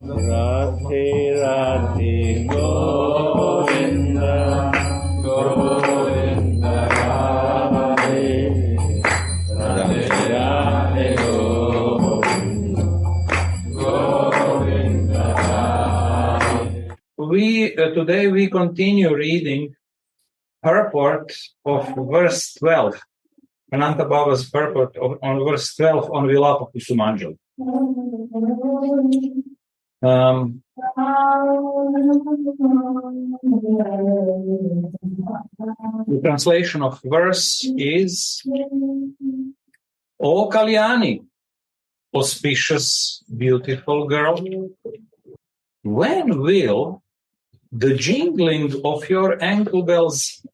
Radhe Radhe Govinda Govinda Radhe Radhe Radhe Govinda Govinda Radhe. Today we continue reading purport of verse 12. Ananta Baba's purport on verse 12 on Vilapa Kusumanjali. The translation of verse is, O Kalyani, auspicious, beautiful girl, when will the jingling of your ankle bells,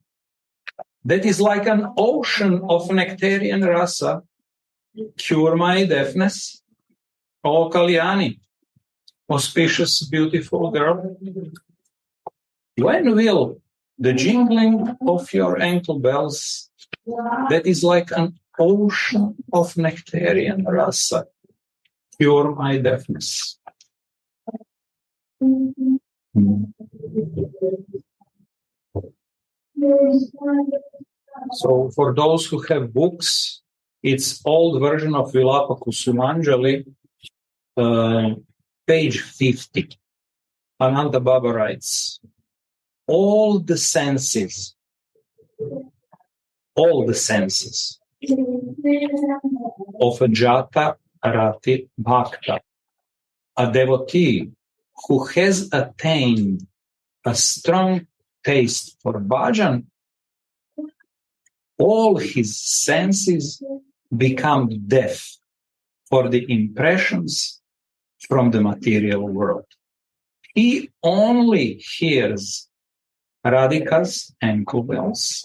that is like an ocean of nectarian rasa, cure my deafness? O Kalyani, auspicious, beautiful girl, when will the jingling of your ankle bells, that is like an ocean of nectarian rasa, cure my deafness? So for those who have books, it's old version of Vilapa Kusumanjali, page 50. Ananta Baba writes, all the senses of a jata rati bhakta, a devotee who has attained a strong taste for bhajan, all his senses become deaf for the impressions from the material world. He only hears Radhika's ankle bells,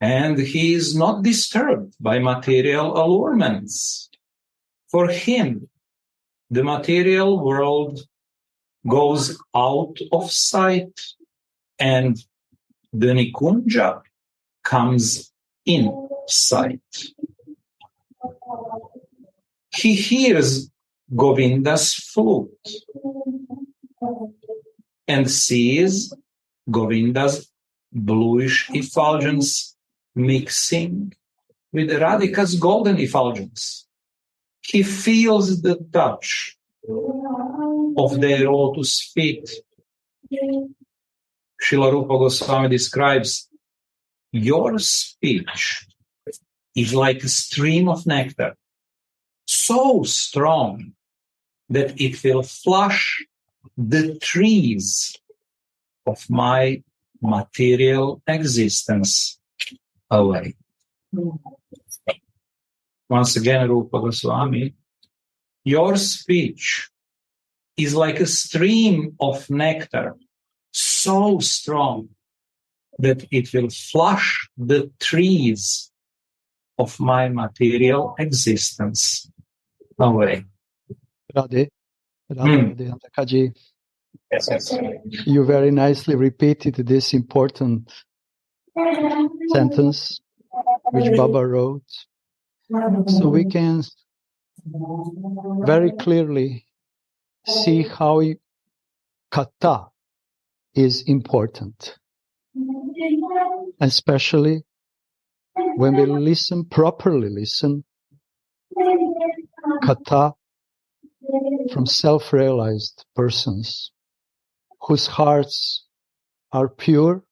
and he is not disturbed by material allurements. For him, the material world goes out of sight, and the Nikunja comes in sight. He hears Govinda's flute and sees Govinda's bluish effulgence mixing with Radhika's golden effulgence. He feels the touch of their lotus feet. Srila Rupa Goswami describes, your speech is like a stream of nectar, so strong that it will flush the trees of my material existence away. Once again, Rupa Goswami, your speech is like a stream of nectar, so strong that it will flush the trees of my material existence away. Radhe, Kaji, Yes. you very nicely repeated this important sentence which Baba wrote, so we can very clearly see how kata is important, especially when we properly listen, kata from self-realized persons whose hearts are pure,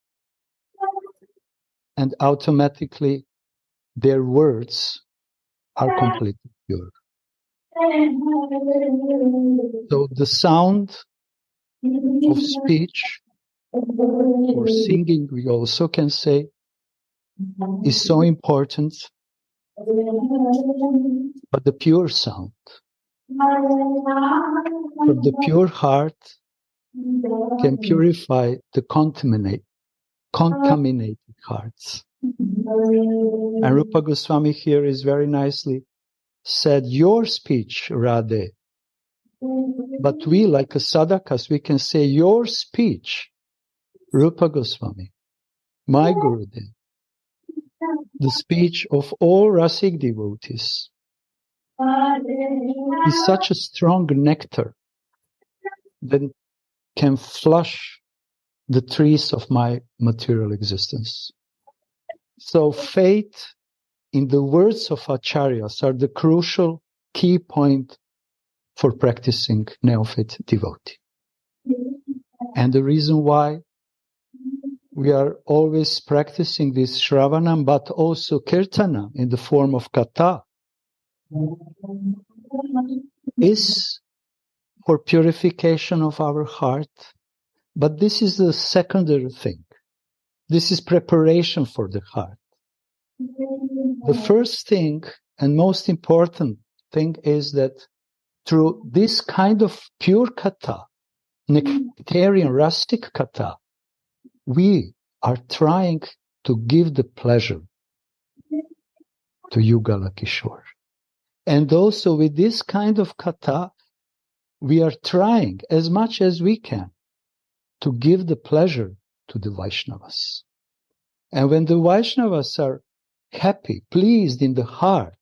and automatically their words are completely pure. So the sound of speech or singing, we also can say, is so important, but the pure sound from the pure heart can purify the contaminated hearts. And Rupa Goswami here is very nicely said, your speech, Radhe. But we, like a sadhakas, we can say, your speech, Rupa Goswami, my Gurudev, the speech of all Rasik devotees, is such a strong nectar that can flush the trees of my material existence. So faith in the words of acharyas are the crucial key point for practicing neophyte devotee. And the reason why we are always practicing this Shravanam, but also Kirtana in the form of Katha, is for purification of our heart. But this is the secondary thing. This is preparation for the heart. The first thing and most important thing is that through this kind of pure Katha, nectarian, rustic Katha, we are trying to give the pleasure to Yugala Kishore. And also with this kind of Katha, we are trying as much as we can to give the pleasure to the Vaishnavas. And when the Vaishnavas are happy, pleased in the heart,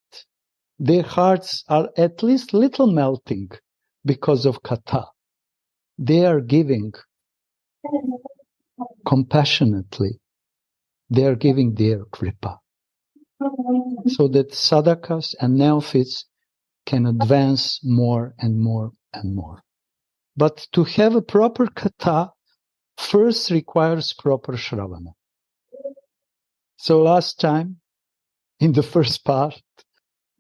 their hearts are at least little melting because of Katha. They are giving compassionately. They are giving their kripa, so that sadhakas and neophytes can advance more and more and more. But to have a proper katha first requires proper shravana. So last time, in the first part,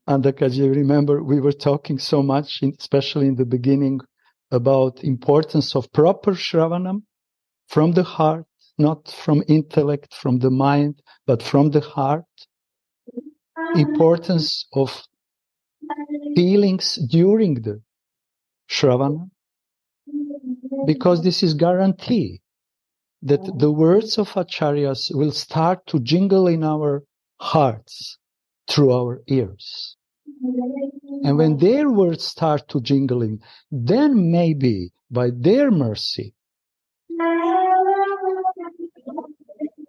Andakaji, remember we were talking so much, especially in the beginning, about importance of proper shravanam from the heart, not from intellect, from the mind, but from the heart. Importance of feelings during the shravana, because this is guarantee that the words of acharyas will start to jingle in our hearts through our ears. And when their words start to jingling, then maybe by their mercy,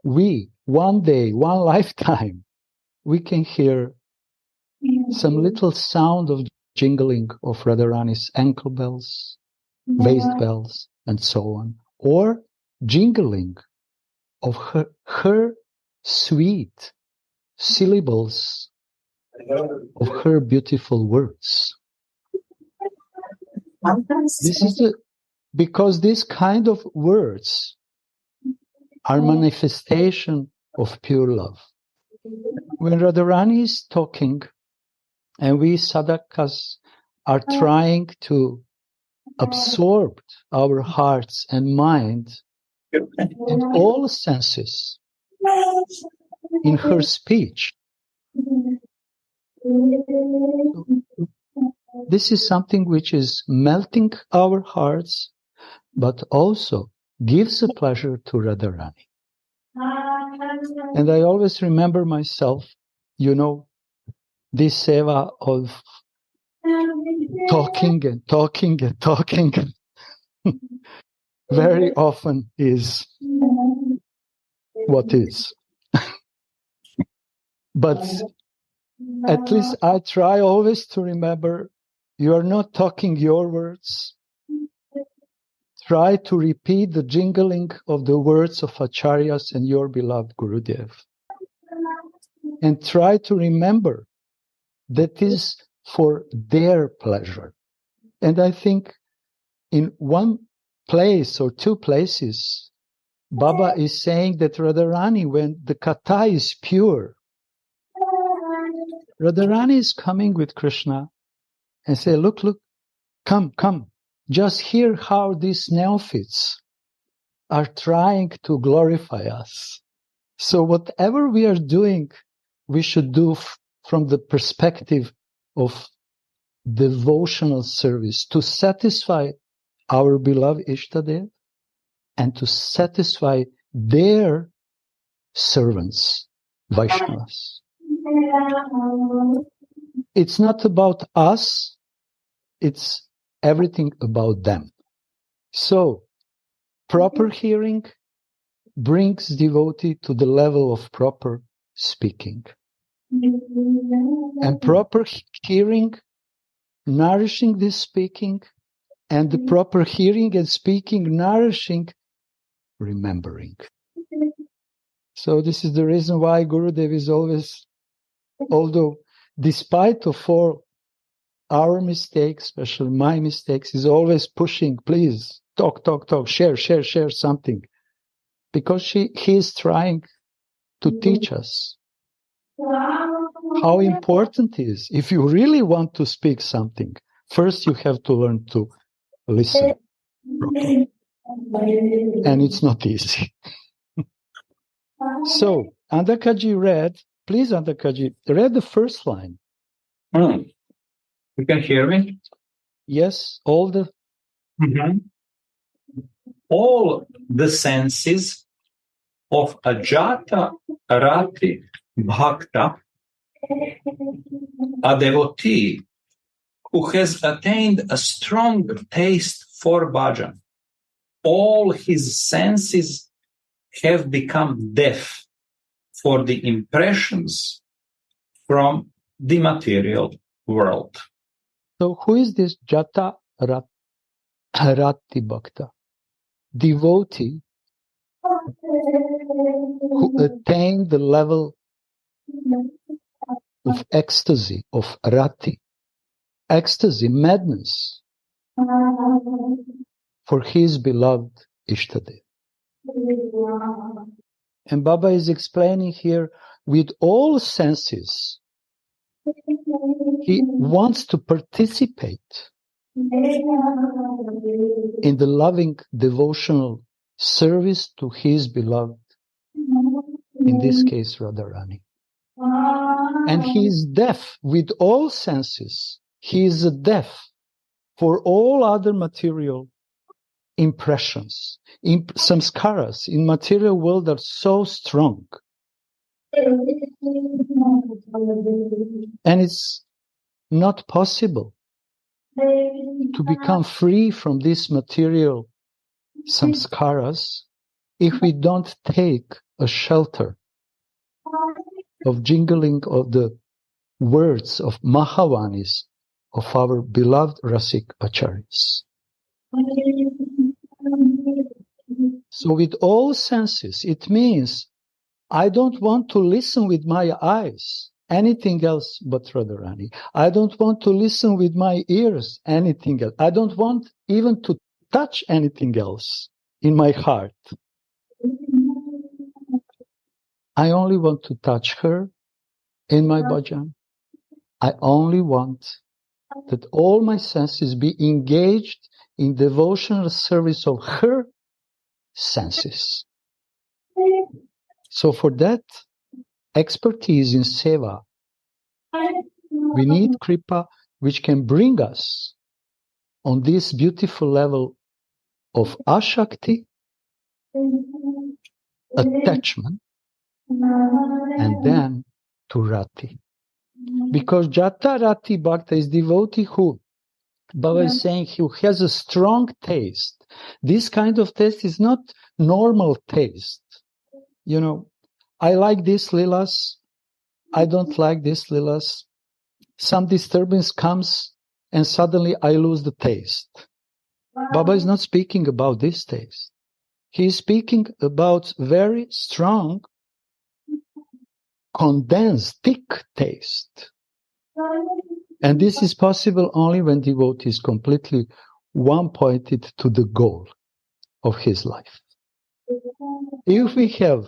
we, one day, one lifetime, we can hear some little sound of jingling of Radharani's ankle bells, waist bells, and so on, or jingling of her sweet syllables of her beautiful words. This is because this kind of words are manifestation of pure love. When Radharani is talking, and we sadhakas are trying to absorb our hearts and mind and all senses in her speech, this is something which is melting our hearts, but also gives a pleasure to Radharani. And I always remember myself, this seva of talking and talking and talking very often is what is. But at least I try always to remember, you are not talking your words. Try to repeat the jingling of the words of acharyas and your beloved Gurudev. And try to remember that is for their pleasure. And I think in one place or two places, Baba is saying that Radharani, when the katha is pure, Radharani is coming with Krishna and say, look, come. Just hear how these neophytes are trying to glorify us. So whatever we are doing, we should do from the perspective of devotional service to satisfy our beloved Ishtadev and to satisfy their servants, Vaishnavas. It's not about us, it's everything about them. So, proper hearing brings devotee to the level of proper speaking. And proper hearing, nourishing this speaking, and the proper hearing and speaking, nourishing, remembering. So this is the reason why Gurudev is always, although despite of all our mistakes, especially my mistakes, is always pushing, please, talk, share something. Because he is trying to teach us how important it is. If you really want to speak something, first you have to learn to listen properly. And it's not easy. So, Andakaji read, please Andakaji, read the first line. You can hear me? Yes, all the... All the senses of a Jata Rati Bhakta, a devotee who has attained a strong taste for bhajan, all his senses have become deaf for the impressions from the material world. So who is this Jata Rati Bhakta? Devotee who attained the level of ecstasy, of Rati, ecstasy, madness, for his beloved Ishtadev. And Baba is explaining here, with all senses, he wants to participate in the loving devotional service to his beloved, in this case Radharani. And he is deaf with all senses. He is deaf for all other material impressions. Samskaras in material world are so strong. And it's not possible to become free from these material samskaras if we don't take a shelter of jingling of the words of Mahavanis of our beloved Rasik Acharyas. So with all senses, it means I don't want to listen with my eyes, anything else but Radharani. I don't want to listen with my ears, anything else. I don't want even to touch anything else in my heart. I only want to touch her in my bhajan. I only want that all my senses be engaged in devotional service of her senses. So for that expertise in seva, we need kripa which can bring us on this beautiful level of ashakti, attachment, and then to rati. Because Jata Rati Bhakta is devotee who, Baba is saying, who has a strong taste. This kind of taste is not normal taste. You know, I like these lilas, I don't like these lilas. Some disturbance comes and suddenly I lose the taste. Baba is not speaking about this taste. He is speaking about very strong, condensed, thick taste. And this is possible only when devotee is completely one-pointed to the goal of his life. If we have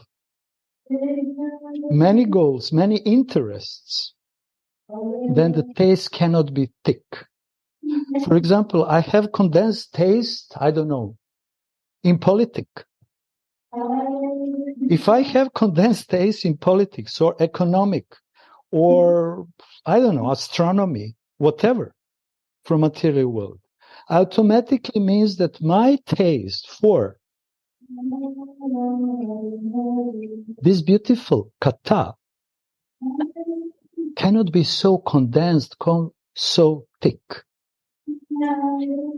many goals, many interests, then the taste cannot be thick. For example, I have condensed taste, I don't know, in politics. If I have condensed taste in politics or economic or, I don't know, astronomy, whatever, from material world, automatically means that my taste for this beautiful kata cannot be so condensed, so thick.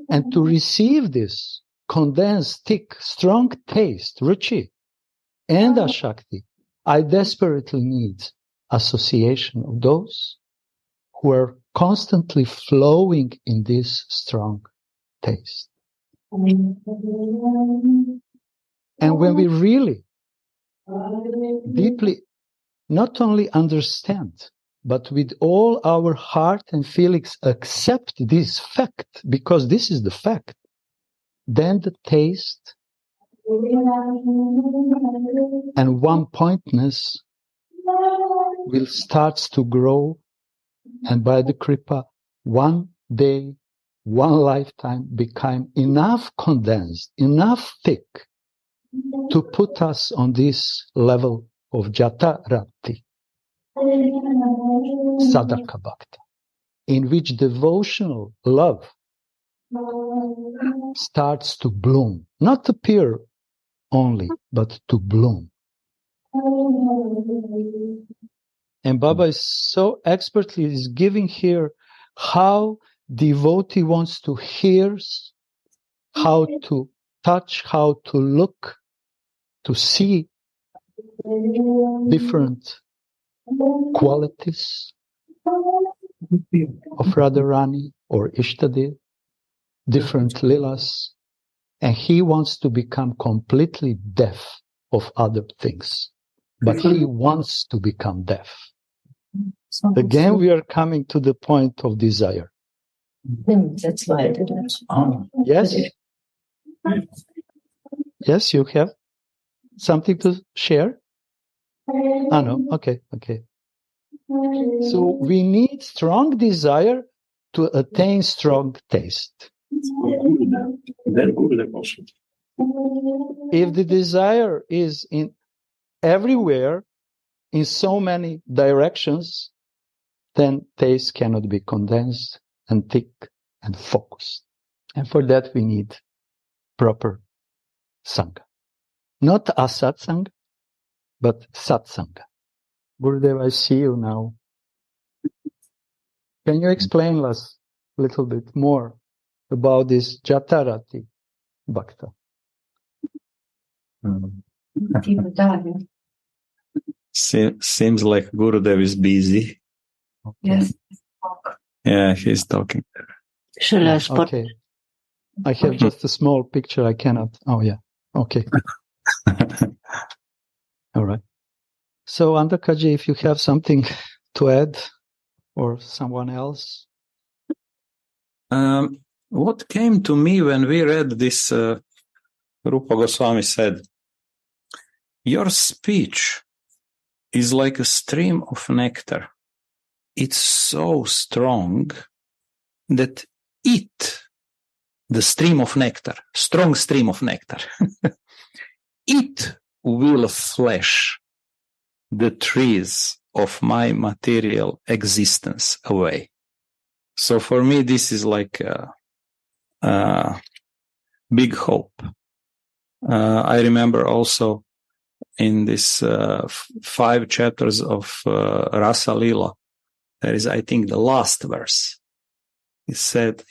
And to receive this condensed, thick, strong taste, ruchi, and ashakti, I desperately need association of those who are constantly flowing in this strong taste. And when we really deeply not only understand, but with all our heart and feelings accept this fact, because this is the fact, then the taste and one-pointness will start to grow, and by the Kripa, one day, one lifetime become enough condensed, enough thick to put us on this level of Jatarati, Sadhaka Bhakta, in which devotional love starts to bloom, not appear only, but to bloom. And Baba is so expertly is giving here how devotee wants to hear, how to touch, how to look, to see different qualities of Radharani or Ishtadev, different lilas, and he wants to become completely deaf of other things. But he wants to become deaf. Again, we are coming to the point of desire. That's why I did it. Yes? Yes, you have something to share? No. Okay. So we need strong desire to attain strong taste. If the desire is in everywhere, in so many directions, then taste cannot be condensed and thick and focused. And for that we need proper Sangha. Not Asat Sangha, but Sat Sangha. Gurudev, I see you now. Can you explain us a little bit more about this Jatarati Bhakta? Seems like Gurudev is busy. Okay. Yes. Yeah, he's talking. Okay. I have just a small picture. I cannot. Oh, yeah. Okay. All right. So, Andakaji, if you have something to add, or someone else? What came to me when we read this, Rupa Goswami said, your speech is like a stream of nectar. It's so strong that the stream of nectar, strong stream of nectar, it will flash the trees of my material existence away. So for me, this is like a big hope. I remember also in this 5 chapters of Rasa Lila, there is, I think, the last verse. It said,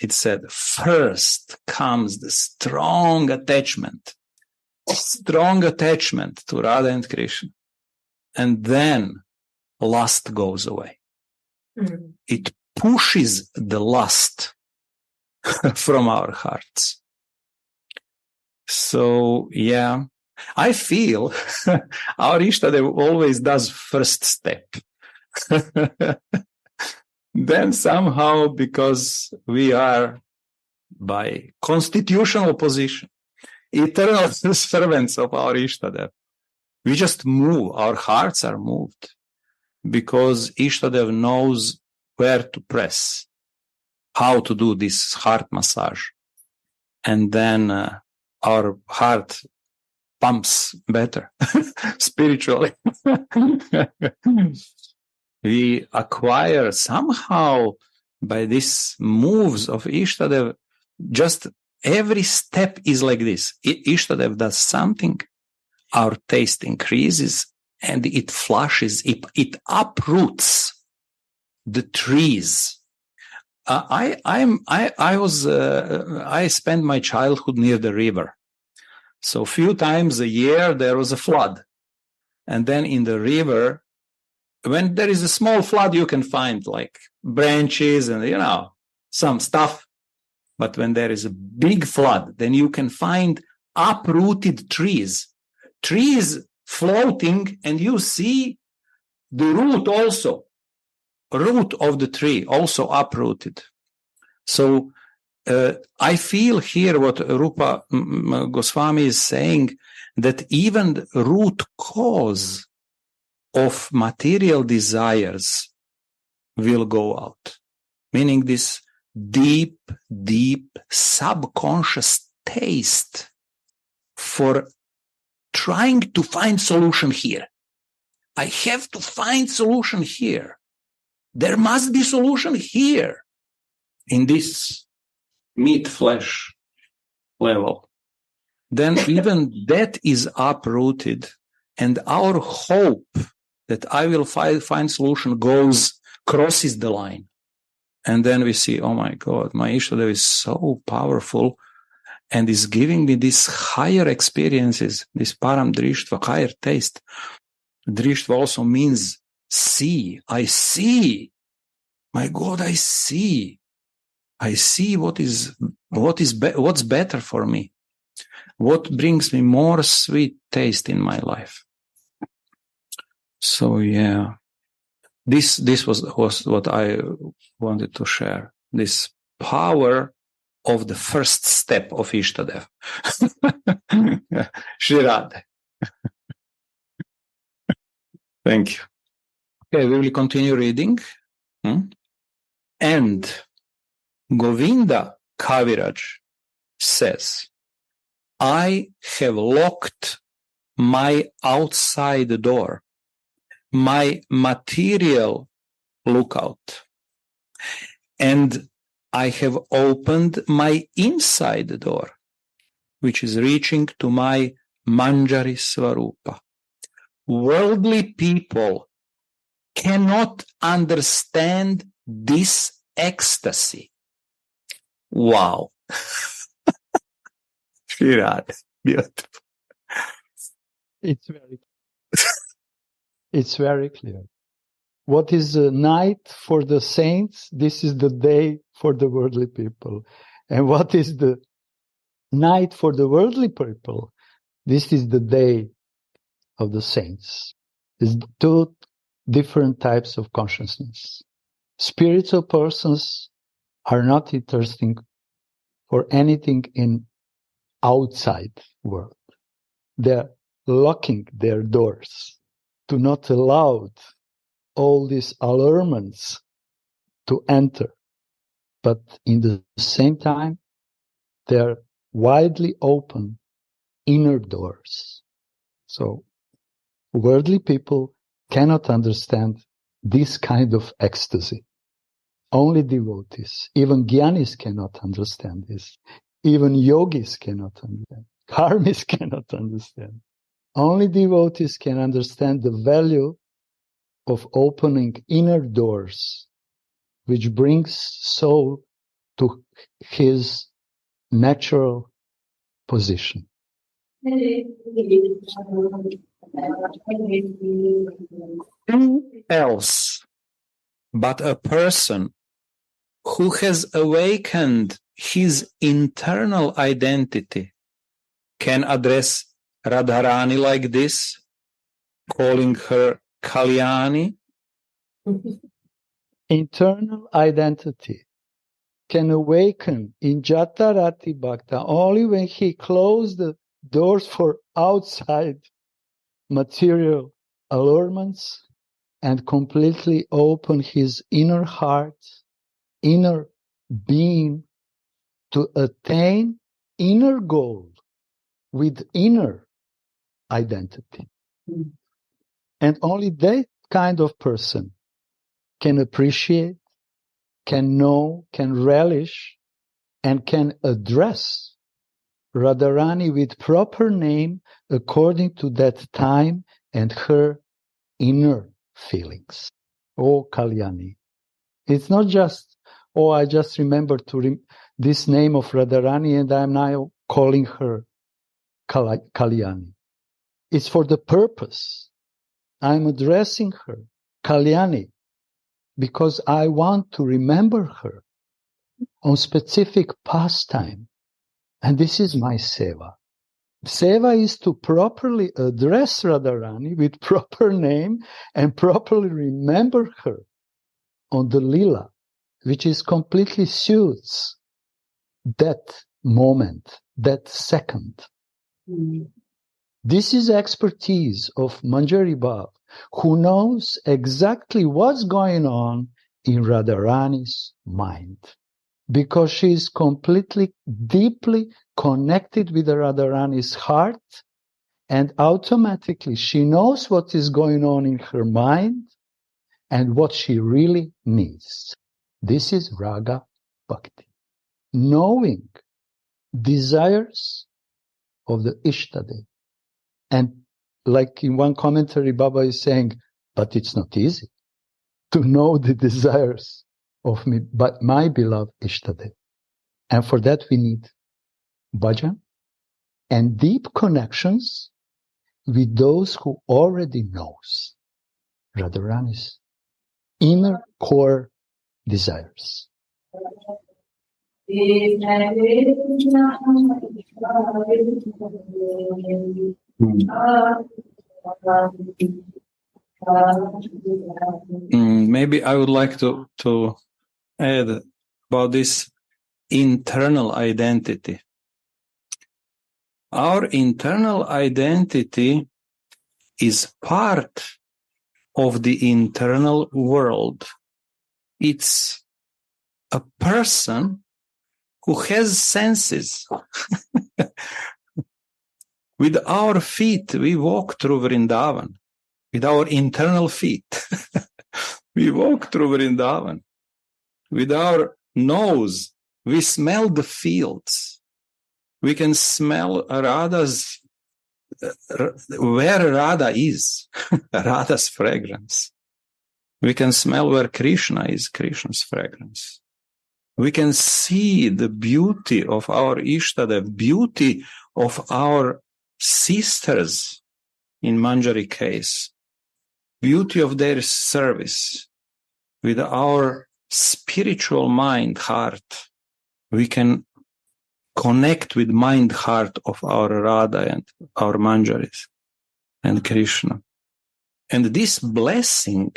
first comes the strong attachment to Radha and Krishna. And then lust goes away. Mm. It pushes the lust from our hearts. So, yeah, I feel our Ishtadev always does first step. Then somehow, because we are by constitutional position eternal servants of our Ishtadev, we just move. Our hearts are moved because Ishtadev knows where to press, how to do this heart massage. And then our heart pumps better spiritually. We acquire somehow by these moves of Ishtadev, just every step is like this. Ishtadev does something, our taste increases, and it flushes, it uproots the trees. I spent my childhood near the river. So few times a year there was a flood. And then in the river, when there is a small flood, you can find like branches and, some stuff. But when there is a big flood, then you can find uprooted trees floating, and you see the root of the tree also uprooted. So I feel here what Rupa Goswami is saying, that even the root cause of material desires will go out. Meaning this deep subconscious taste for trying to find solution here. I have to find solution here. There must be solution here in this meat flesh level. Then even that is uprooted, and our hope that I will find solution crosses the line. And then we see, oh my God, my Ishtadev is so powerful and is giving me these higher experiences, this param drishtva, higher taste. Drishtva also means see. I see. My God, I see. I see what's better for me. What brings me more sweet taste in my life. So yeah, this was what I wanted to share. This power of the first step of Ishtadev. Shri Radhe. Thank you. Okay, we will continue reading. And Govinda Kaviraj says, I have locked my outside door, my material lookout, and I have opened my inside door, which is reaching to my Manjari Svarupa. Worldly people cannot understand this ecstasy. Wow. Beautiful. It's very clear. What is the night for the saints? This is the day for the worldly people. And what is the night for the worldly people? This is the day of the saints. It's two different types of consciousness. Spiritual persons are not interested for anything in outside world. They're locking their doors to not allow all these allurements to enter. But in the same time, they're widely open inner doors. So worldly people cannot understand this kind of ecstasy. Only devotees, even jnanis cannot understand this. Even yogis cannot understand. Karmis cannot understand. Only devotees can understand the value of opening inner doors, which brings soul to his natural position. Who else but a person who has awakened his internal identity can address Radharani like this, calling her Kalyani? Internal identity can awaken in Jatarati Bhakta only when he closed the doors for outside material allurements and completely open his inner heart, inner being to attain inner goal with inner identity. And only that kind of person can appreciate, can know, can relish, and can address Radharani with proper name according to that time and her inner feelings. Oh, Kalyani. It's not just, oh, I just remembered this name of Radharani and I'm now calling her Kalyani. It's for the purpose. I'm addressing her, Kalyani, because I want to remember her. on specific pastime. And this is my seva. Seva is to properly address Radharani with proper name and properly remember her on the lila, which is completely suits that moment, that second. This is expertise of Manjari Bhav, who knows exactly what's going on in Radharani's mind, because she is completely, deeply connected with Radharani's heart, and automatically she knows what is going on in her mind and what she really needs. This is Raga Bhakti. Knowing desires of the Ishtade. And like in one commentary, Baba is saying, but it's not easy to know the desires of me, but my beloved Ishtade. And for that we need bhajan and deep connections with those who already knows Radharani's inner core desires. Maybe I would like to add about this internal identity. Our internal identity is part of the internal world. It's a person who has senses. With our feet, we walk through Vrindavan. With our internal feet, we walk through Vrindavan. With our nose, we smell the fields. We can smell Radha's, where Radha is, Radha's fragrance. We can smell where Krishna is, Krishna's fragrance. We can see the beauty of our Ishta, the beauty of our sisters in Manjari case, beauty of their service. With our spiritual mind, heart, we can connect with mind, heart of our Radha and our Manjaris and Krishna. And this blessing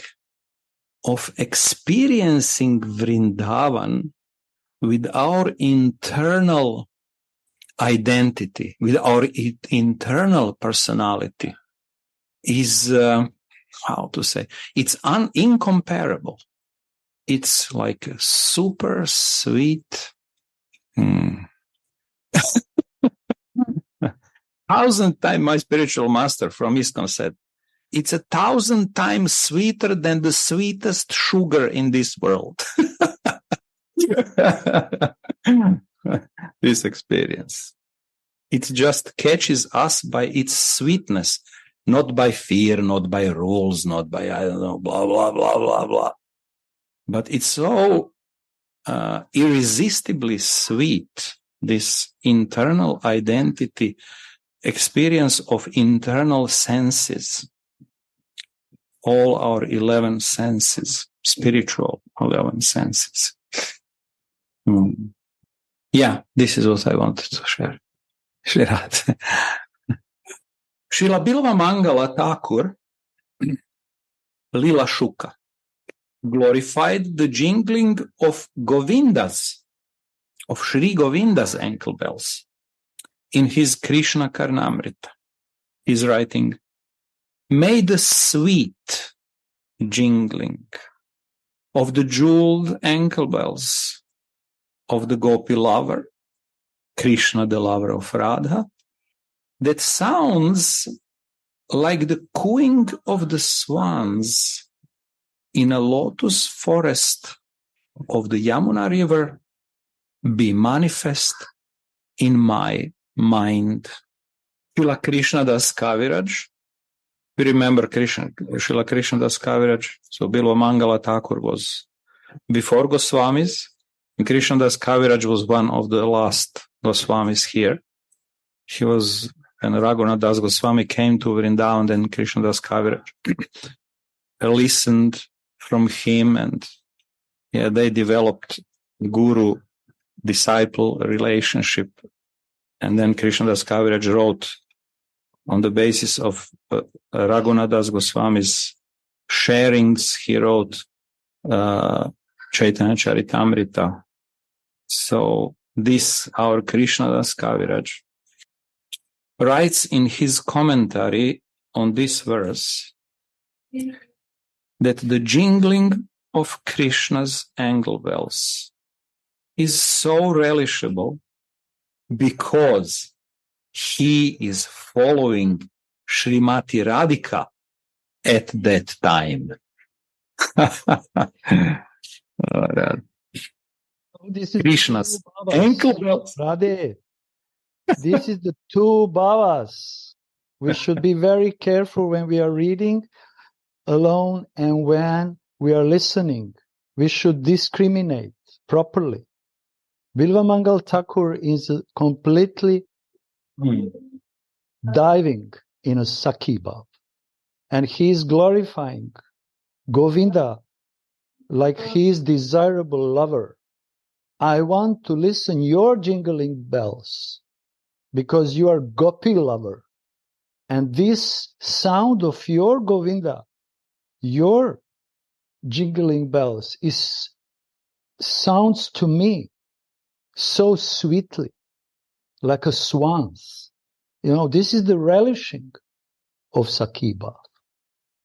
of experiencing Vrindavan with our internal identity, with our internal personality is, it's incomparable. It's like a super sweet, 1,000 times, my spiritual master from ISKCON said, it's 1,000 times sweeter than the sweetest sugar in this world. This experience. It just catches us by its sweetness, not by fear, not by rules, not by, blah, blah, blah, blah, blah. But it's so irresistibly sweet, this internal identity, experience of internal senses, all our 11 senses, spiritual 11 senses. Yeah, this is what I wanted to share. Shrila Bilva Mangala Thakur, Lila Shuka, glorified the jingling of Govinda's, of Sri Govinda's ankle bells in his Krishna Karnamrita. He's writing, may the sweet jingling of the jeweled ankle bells of the Gopi lover, Krishna the lover of Radha, that sounds like the cooing of the swans in a lotus forest of the Yamuna river, be manifest in my mind. Srila Krishna Das Kaviraj, we remember Srila Krishna Das Kaviraj, so Bilva Mangala Thakur was before Goswamis, and Krishna Das Kaviraj was one of the last Goswamis here. He was, when Raghunath Das Goswami came to Vrindavan, then Krishna Das Kaviraj listened from him, and they developed guru disciple relationship. And then Krishnadas Kaviraj wrote on the basis of Raghunadas Goswami's sharings, he wrote Chaitanya Charitamrita. So this, our Krishnadas Kaviraj, writes in his commentary on this verse that the jingling of Krishna's angle bells is so relishable because he is following Srimati Radhika at that time. This is Krishna's ankle bells. Radhe, this is the two bhavas. We should be very careful when we are reading alone and when we are listening. We should discriminate properly. Bilvamangal Thakur is completely diving in a Sakhi bhav. And he is glorifying Govinda like he is desirable lover. I want to listen your jingling bells because you are Gopi lover. And this sound of your Govinda, your jingling bells, sounds to me so sweetly, like a swan's. This is the relishing of Sakhi bhav.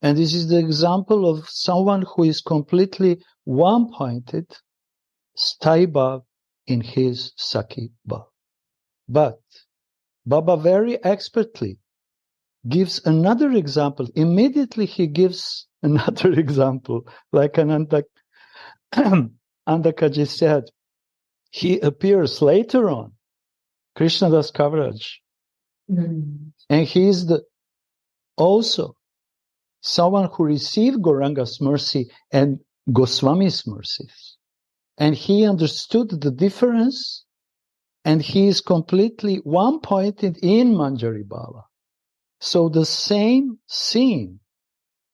And this is the example of someone who is completely one-pointed, sthayi bhav in his Sakhi bhav. But Baba very expertly gives another example. Immediately he gives another example, like Andakaji said. He appears later on, Krishnadas Kaviraj, and he is also someone who received Gauranga's mercy and Goswami's mercies. And he understood the difference, and he is completely one-pointed in Manjari Bhava. So the same scene,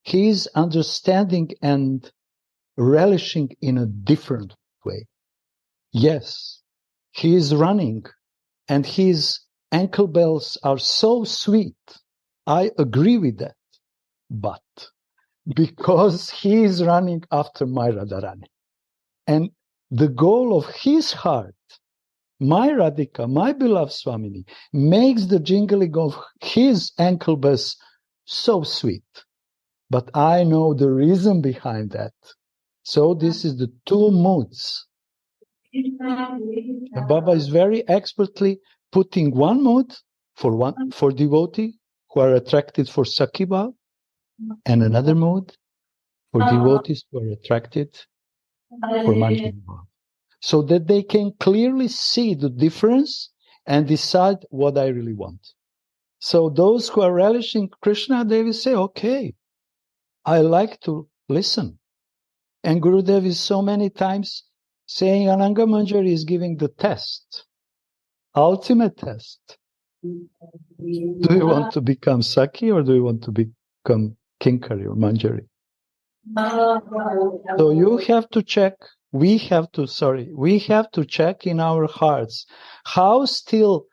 he is understanding and relishing in a different way. Yes, he is running, and his ankle bells are so sweet. I agree with that. But because he is running after my Radharani, and the goal of his heart, my Radhika, my beloved Swamini, makes the jingling of his ankle bells so sweet. But I know the reason behind that. So this is the two moods. And Baba is very expertly putting one mood for devotee who are attracted for Sakhi bhav, and another mood for devotees who are attracted for Manjari bhav, so that they can clearly see the difference and decide what I really want. So those who are relishing Krishna, they will say, okay, I like to listen. And Gurudev is so many times saying Ananga Manjari is giving the test, ultimate test. Do you want to become Sakhi or do you want to become Kinkari or Manjari? So you have to check, we have to check in our hearts how still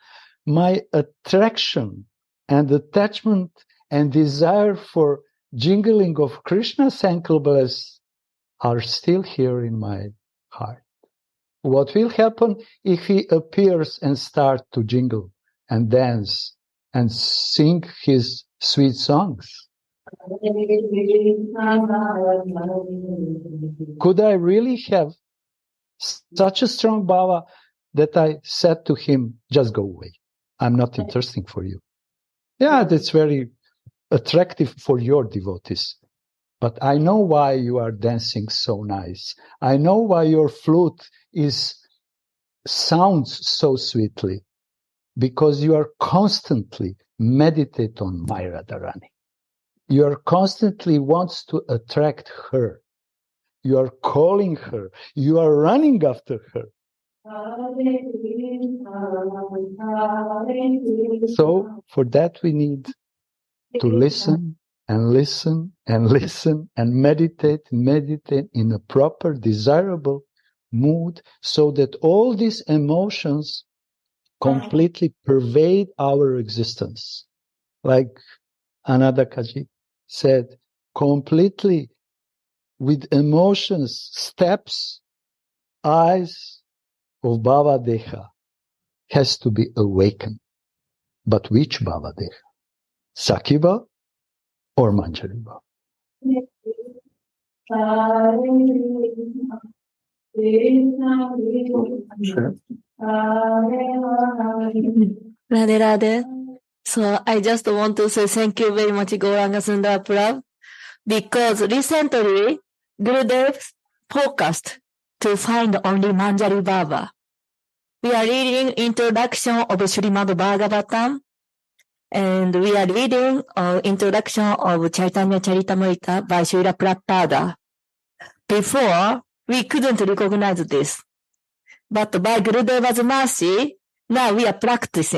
my attraction and attachment and desire for jingling of Krishna's ankle bells are still here in my heart. What will happen if he appears and starts to jingle and dance and sing his sweet songs? Could I really have such a strong bhava that I said to him, just go away. I'm not interesting for you. Yeah, that's very attractive for your devotees. But I know why you are dancing so nice. I know why your flute sounds so sweetly. Because you are constantly meditate on my Radharani. You are constantly wants to attract her. You are calling her. You are running after her. So for that we need to listen and listen and listen and meditate in a proper, desirable mood, so that all these emotions completely pervade our existence. Like Ananda Kaji said, completely with emotions, steps, eyes of Bhava Deha has to be awakened. But which Bhava Deha? Sakhiva or Manjari Bhava? Sure. Radhe Radhe. So I just want to say thank you very much, Gauranga Sundar Prabhu, because recently Gurudev focused to find only Manjari Baba. We are reading introduction of Srimad Bhagavatam, and we are reading introduction of Chaitanya Charitamrita by Srila Prabhupada. Before, we couldn't recognize this. But by Gurudeva's mercy, now we are practice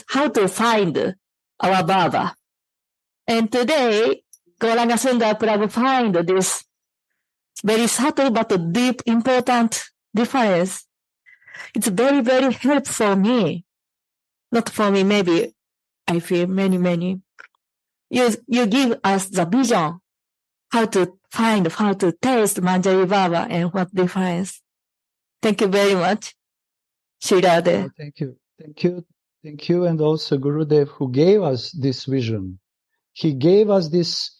how to find our Baba. And today, Gauranga Sundar Prabhu find this very subtle but deep, important difference. It's very, very helpful for me. Not for me, maybe I feel many. You give us the vision, how to find, how to taste Manjari Baba and what difference. Thank you very much. Shirade. Oh, thank you. And also Gurudev, who gave us this vision. He gave us this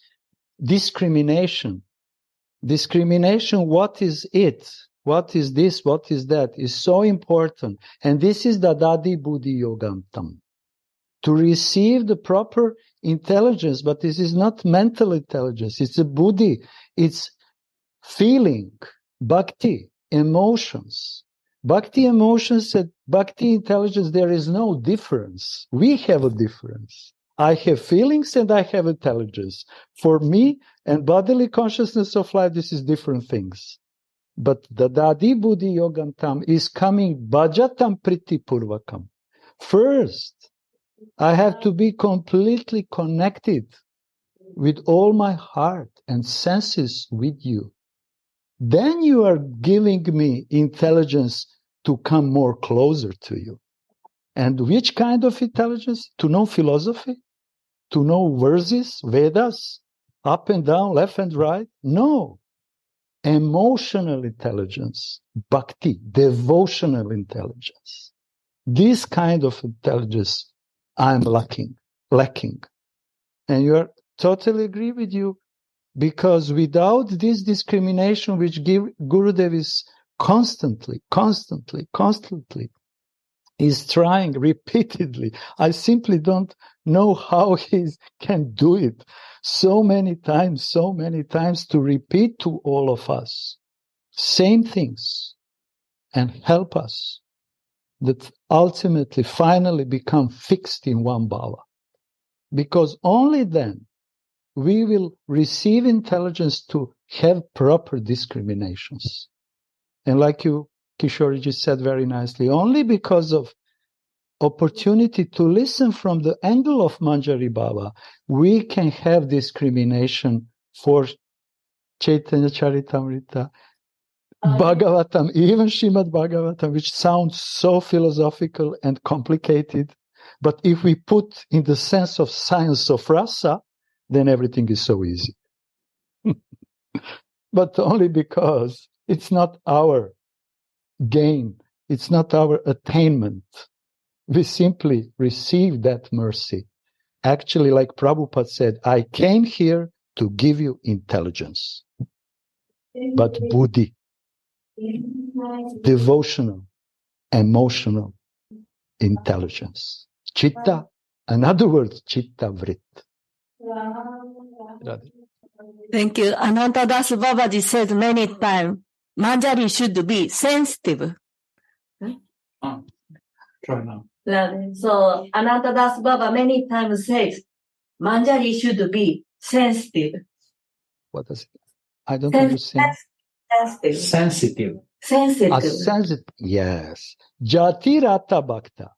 discrimination. What is it? What is this? What is that? Is so important. And this is the Dadi Buddhi Yogantam. To receive the proper intelligence, but this is not mental intelligence. It's a buddhi. It's feeling, bhakti, emotions. Bhakti emotions and bhakti intelligence, there is no difference. We have a difference. I have feelings and I have intelligence. For me and bodily consciousness of life, this is different things. But the Dadi Buddhi Yogantam is coming bhajatam priti purvakam. First, I have to be completely connected with all my heart and senses with you. Then you are giving me intelligence to come more closer to you. And which kind of intelligence? To know philosophy? To know verses, Vedas, up and down, left and right? No. Emotional intelligence, bhakti, devotional intelligence. This kind of intelligence I'm lacking. And you are totally agree with you, because without this discrimination which Gurudev is constantly is trying repeatedly. I simply don't know how he can do it so many times to repeat to all of us same things and help us that ultimately, finally become fixed in one bhava. Because only then we will receive intelligence to have proper discriminations. And like you, Kishoriji, said very nicely, only because of opportunity to listen from the angle of Manjari Baba, we can have discrimination for Chaitanya Charitamrita, Bhagavatam, even Srimad Bhagavatam, which sounds so philosophical and complicated. But if we put in the sense of science of rasa, then everything is so easy. But only because it's not our gain, it's not our attainment. We simply receive that mercy. Actually, like Prabhupada said, I came here to give you intelligence. But buddhi, devotional, emotional intelligence. Chitta, in other words, chitta vrit. Thank you. Anantadas Babaji said many times, Manjari should be sensitive. Try now. So Anantadas Baba many times says, Manjari should be sensitive. What does it? I don't understand. Sensitive. Sensitive. Yes. Jati Rata Bhakta.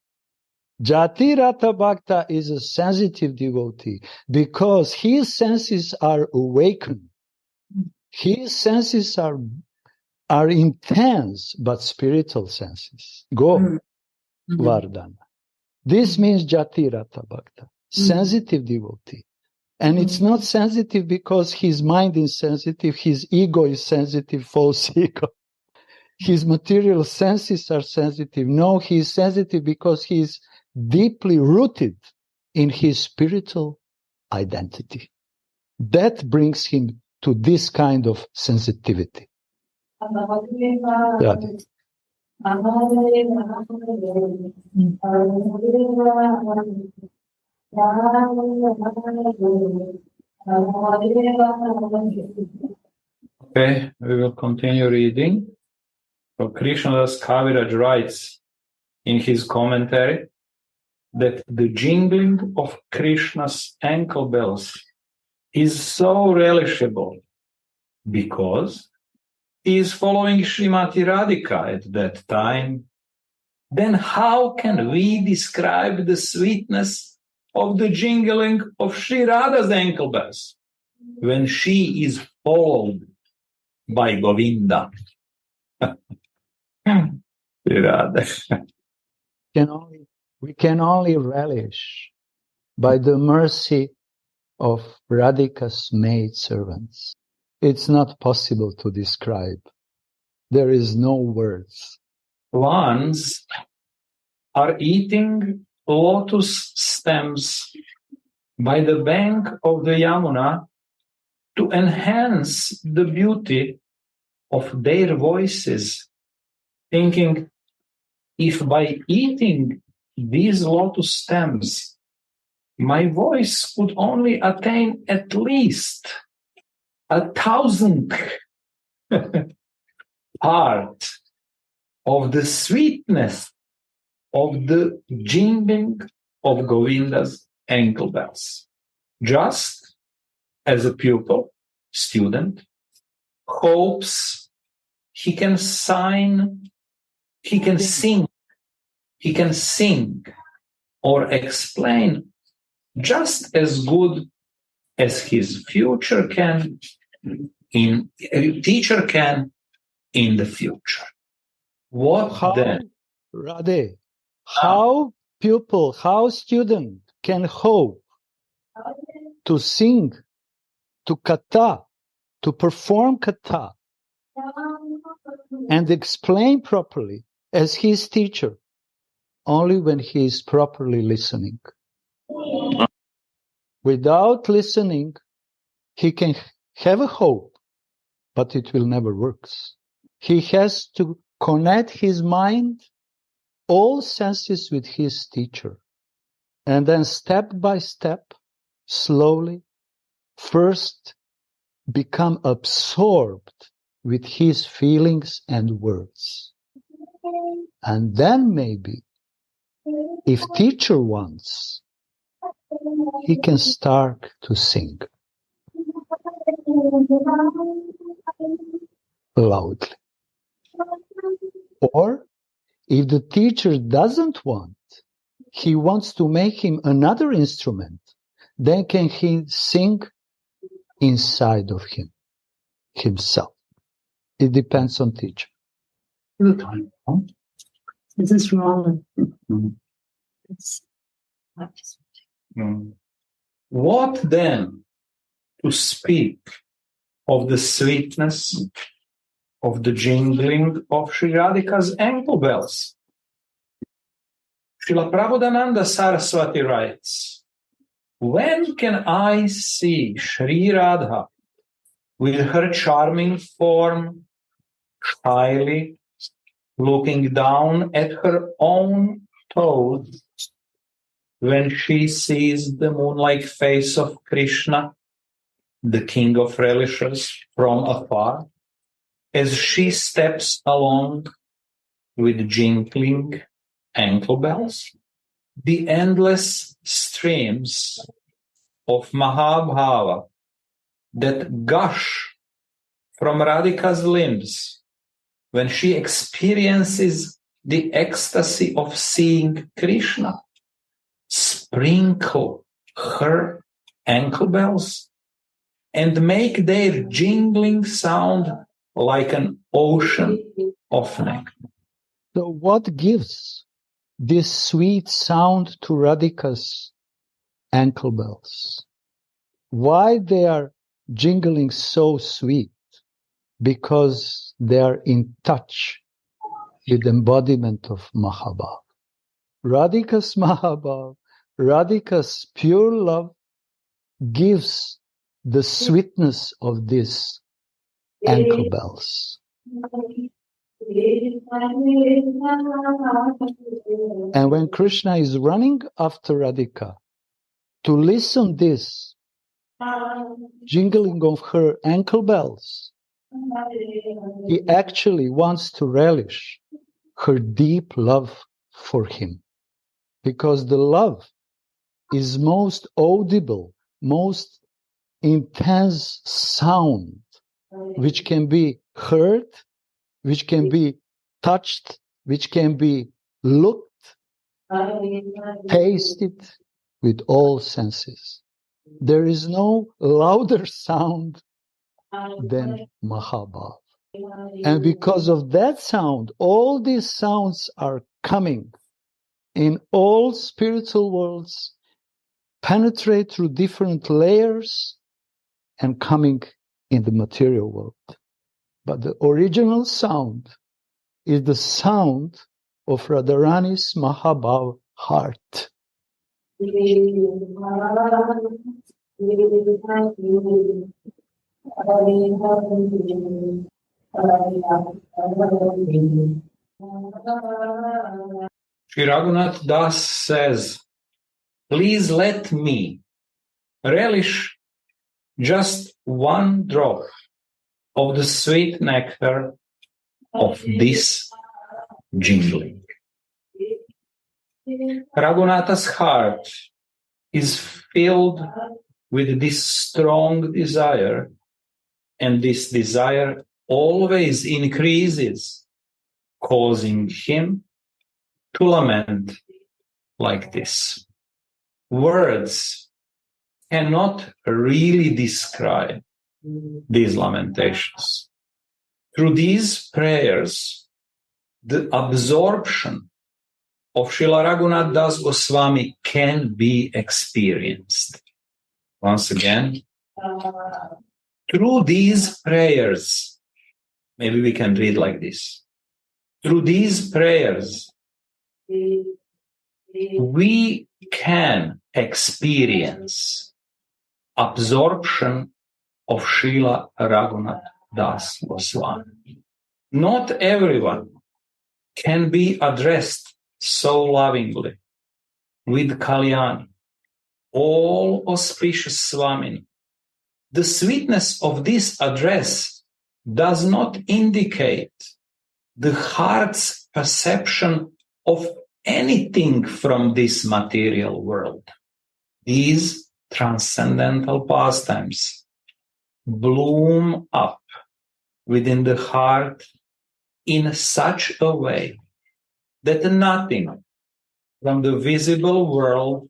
Jati Rata Bhakta is a sensitive devotee because his senses are awakened. His senses are are intense but spiritual senses. Go, Vardhana. This means Jatirata Bhakta, sensitive devotee. And it's not sensitive because his mind is sensitive, his ego is sensitive, false ego. His material senses are sensitive. No, he is sensitive because he is deeply rooted in his spiritual identity. That brings him to this kind of sensitivity. Radhe. Okay, we will continue reading. So Krishnadas Kaviraj writes in his commentary that the jingling of Krishna's ankle bells is so relishable because he is following Srimati Radhika at that time. Then how can we describe the sweetness of the jingling of Sri Radha's ankle bells when she is followed by Govinda? We can only relish by the mercy of Radhika's maidservants. It's not possible to describe. There is no words. Swans are eating lotus stems by the bank of the Yamuna to enhance the beauty of their voices, thinking, if by eating these lotus stems, my voice could only attain at least 1,000th part of the sweetness of the jingling of Govinda's ankle bells. Just as a pupil, student, hopes he can sing or explain just as good as his teacher can in the future. Radhe, how student can hope to sing, to kata, to perform kata, and explain properly as his teacher, only when he is properly listening. Without listening, he can have a hope, but it will never work. He has to connect his mind, all senses with his teacher, and then step by step, slowly, first become absorbed with his feelings and words. And then maybe, if teacher wants, he can start to sing loudly. Or, if the teacher doesn't want, he wants to make him another instrument, then can he sing inside of himself. It depends on teacher. This is wrong. What then to speak of the sweetness of the jingling of Sri Radhika's ankle bells? Srila Prabodhananda Saraswati writes, when can I see Sri Radha with her charming form shyly looking down at her own toes when she sees the moon-like face of Krishna, the king of relishers, from afar, as she steps along with jingling ankle bells? The endless streams of Mahabhava that gush from Radhika's limbs when she experiences the ecstasy of seeing Krishna sprinkle her ankle bells and make their jingling sound like an ocean of nectar. So what gives this sweet sound to Radhika's ankle bells? Why they are jingling so sweet? Because they are in touch with the embodiment of Mahabhav. Radhika's Mahabhav, Radhika's pure love gives the sweetness of these ankle bells. And when Krishna is running after Radhika to listen this jingling of her ankle bells, he actually wants to relish her deep love for him. Because the love is most audible, most intense sound, which can be heard, which can be touched, which can be looked, tasted with all senses. There is no louder sound than Mahabhav. And because of that sound, all these sounds are coming in all spiritual worlds, penetrate through different layers, and coming in the material world. But the original sound is the sound of Radharani's Mahabhav heart. Sri Raghunath Das says, please let me relish just one drop of the sweet nectar of this jingling. Raghunatha's heart is filled with this strong desire, and this desire always increases, causing him to lament like this. Words cannot really describe these lamentations. Through these prayers, the absorption of Srila Raghunath Das Goswami can be experienced. Once again, through these prayers, maybe we can read like this. Through these prayers, we can experience absorption of Srila Raghunath Das Goswami. Not everyone can be addressed so lovingly with Kalyani, all auspicious Swamini. The sweetness of this address does not indicate the heart's perception of anything from this material world. These transcendental pastimes bloom up within the heart in such a way that nothing from the visible world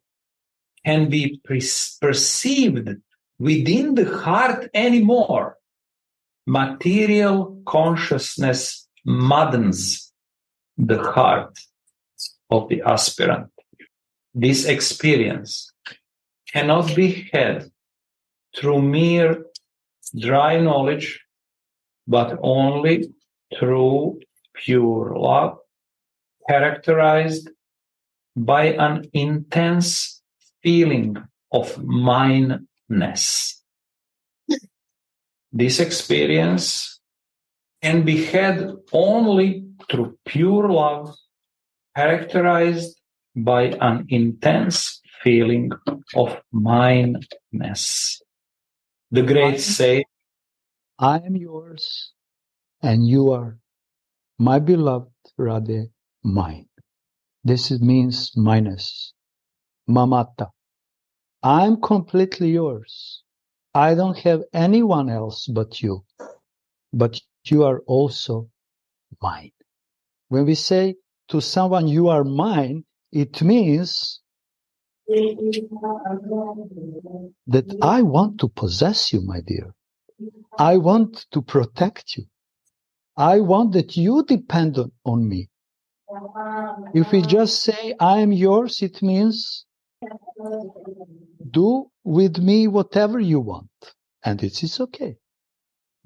can be perceived within the heart anymore. Material consciousness maddens the heart of the aspirant. This experience cannot be had through mere dry knowledge, but only through pure love, characterized by an intense feeling of mineness. This experience can be had only through pure love, characterized by an intense feeling of mineness. The great say, I am yours, and you are, my beloved Radhe, mine. This means minus, mamata. I am completely yours. I don't have anyone else but you are also mine. When we say to someone, you are mine, it means that I want to possess you, my dear. I want to protect you. I want that you depend on me. If we just say, I am yours, it means do with me whatever you want. And it's okay.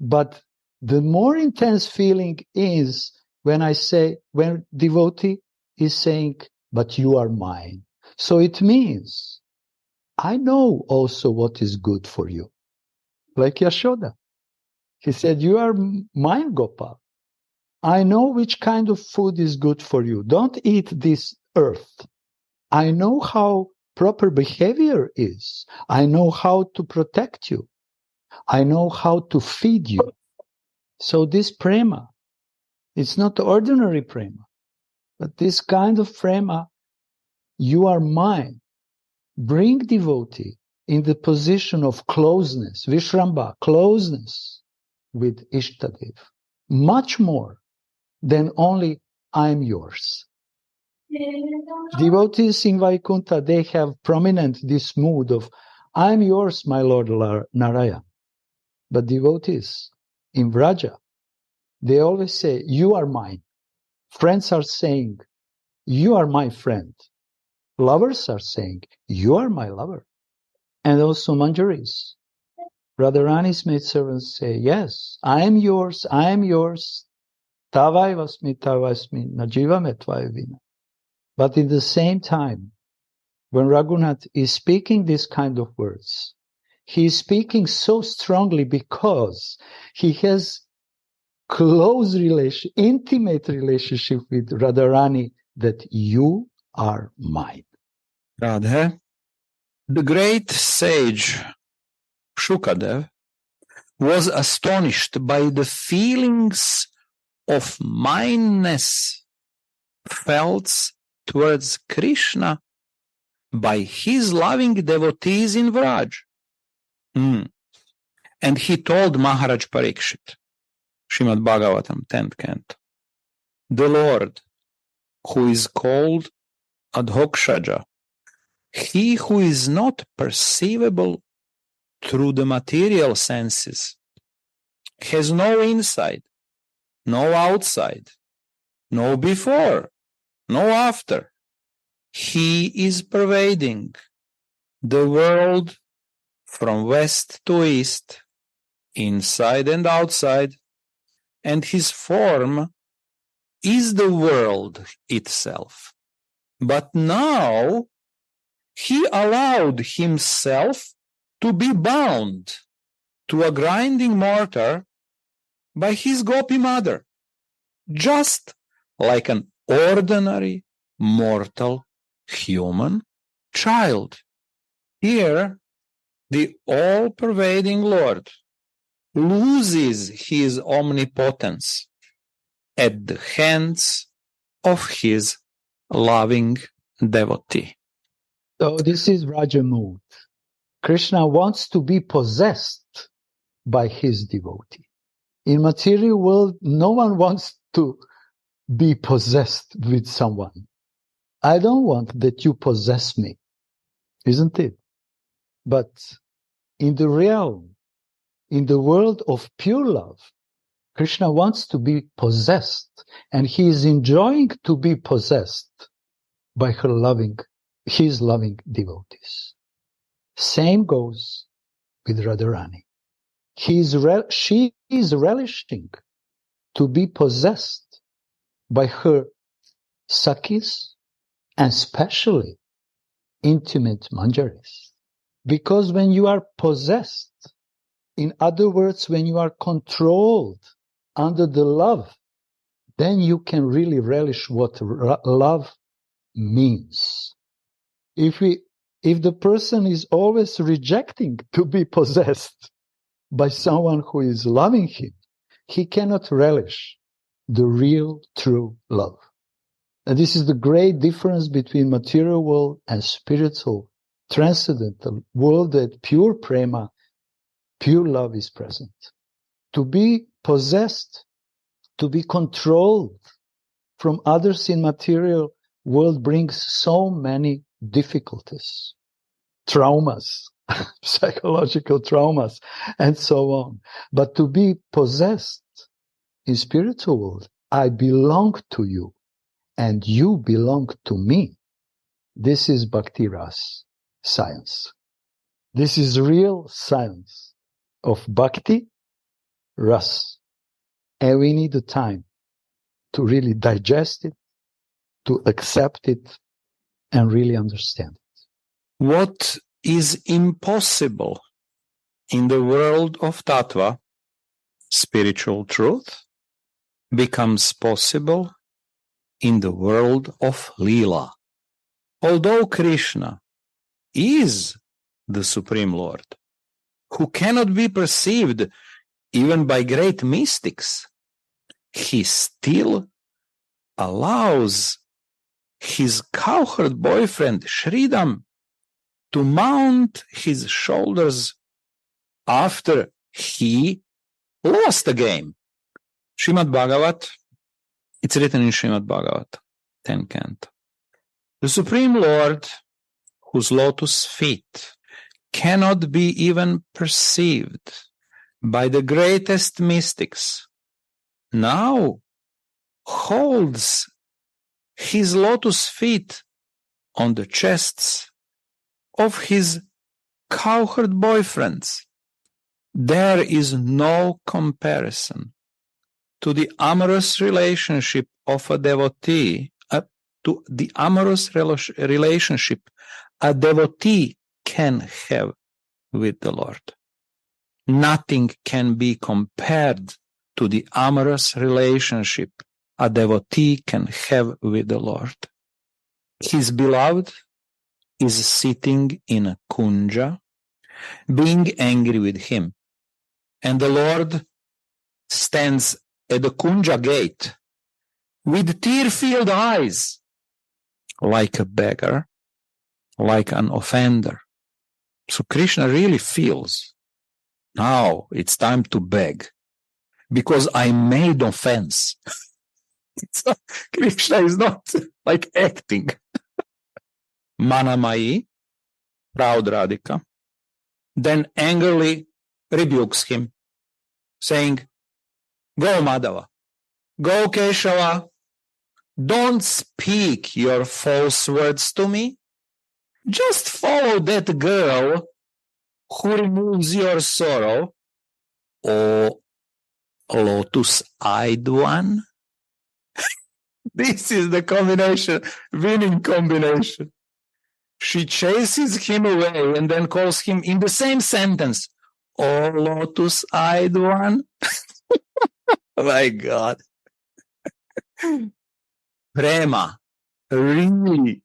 But the more intense feeling is when devotee is saying, but you are mine. So it means I know also what is good for you. Like Yashoda. He said, you are mine, Gopal. I know which kind of food is good for you. Don't eat this earth. I know how proper behavior is. I know how to protect you. I know how to feed you. So this prema, it's not ordinary prema, but this kind of prema, you are mine. Bring devotee in the position of closeness, Vishramba, closeness with Ishtadev, much more than only I'm yours. Devotees in Vaikuntha, they have prominent this mood of I'm yours, my Lord Narayana. But devotees in Vraja, they always say, you are mine. Friends are saying, you are my friend. Lovers are saying, you are my lover. And also Manjaris. Radharani's maidservants say, yes, I am yours, I am yours. Tavai vasmi, najiva metvaya vina. But in the same time, when Raghunath is speaking these kind of words, he is speaking so strongly because he has intimate relationship with Radharani that you are mine. Radhe, the great sage Shukadev was astonished by the feelings of mineness felt towards Krishna by his loving devotees in Vraj. And he told Maharaj Parikshit, Srimad Bhagavatam, 10th canto, the Lord, who is called Adhokshaja, he who is not perceivable through the material senses, has no inside, no outside, no before, no after. He is pervading the world from west to east, inside and outside, and his form is the world itself. But now he allowed himself to be bound to a grinding mortar by his gopi mother, just like an ordinary mortal human child. Here, the all-pervading Lord loses his omnipotence at the hands of his loving devotee. So this is Raja mood. Krishna wants to be possessed by his devotee. In material world, no one wants to be possessed with someone. I don't want that you possess me, isn't it? But in the realm, in the world of pure love, Krishna wants to be possessed, and he is enjoying to be possessed by his loving devotees. Same goes with Radharani. She is relishing to be possessed by her Sakhis and especially intimate Manjaris. Because when you are possessed, in other words, when you are controlled under the love, then you can really relish what love means. If the person is always rejecting to be possessed by someone who is loving him, he cannot relish the real, true love. And this is the great difference between material world and spiritual, transcendental world, that pure prema, pure love is present. To be possessed, to be controlled from others in material world brings so many difficulties, traumas, psychological traumas, and so on. But to be possessed in spiritual world, I belong to you and you belong to me. This is Bhakti Ras science. This is real science of Bhakti Ras. And we need the time to really digest it, to accept it, and really understand it. What is impossible in the world of Tattva, spiritual truth, becomes possible in the world of Leela. Although Krishna is the Supreme Lord, who cannot be perceived even by great mystics, he still allows his cowherd boyfriend Shridam to mount his shoulders after he lost the game. Srimad Bhagavat, it's written in Srimad Bhagavat, 10th canto. The Supreme Lord, whose lotus feet cannot be even perceived by the greatest mystics, now holds his lotus feet on the chests of his cowherd boyfriends. There is no comparison to the amorous relationship of a devotee, to the amorous relationship a devotee can have with the Lord. Nothing can be compared to the amorous relationship a devotee can have with the Lord. His beloved is sitting in a kunja, being angry with him, and the Lord stands at the kunja gate with tear-filled eyes, like a beggar, like an offender. So Krishna really feels, now it's time to beg, because I made offense. So Krishna is not like acting. Manamayi, proud Radhika, then angrily rebukes him, saying, go Madhava, go Keshava, don't speak your false words to me. Just follow that girl who removes your sorrow, O lotus-eyed one. This is the combination, winning combination. She chases him away and then calls him in the same sentence, O lotus-eyed one. My God. Prema really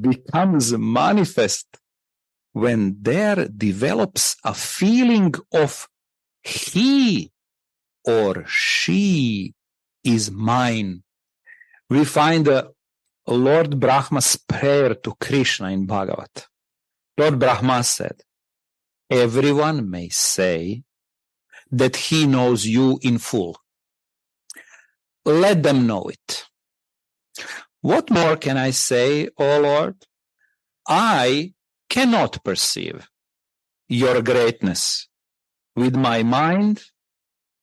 becomes manifest when there develops a feeling of he or she is mine. We find Lord Brahma's prayer to Krishna in Bhagavat. Lord Brahma said, everyone may say that he knows you in full. Let them know it. What more can I say, O Lord? I cannot perceive your greatness with my mind,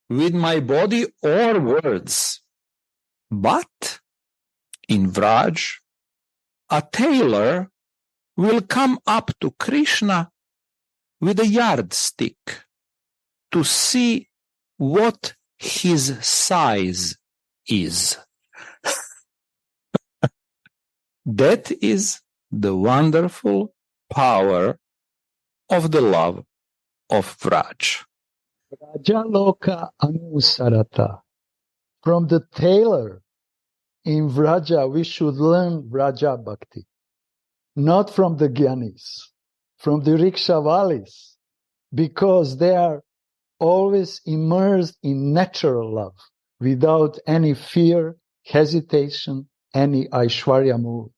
with my body, or words. But in Vraj, a tailor will come up to Krishna with a yardstick to see what his size is. That is the wonderful power of the love of Vraj. Vrajaloka Anusarata. From the tailor in Vraja, we should learn Vraja Bhakti. Not from the Gyanis, from the Rikshavalis, because they are always immersed in natural love, without any fear, hesitation, any Aishwarya mood.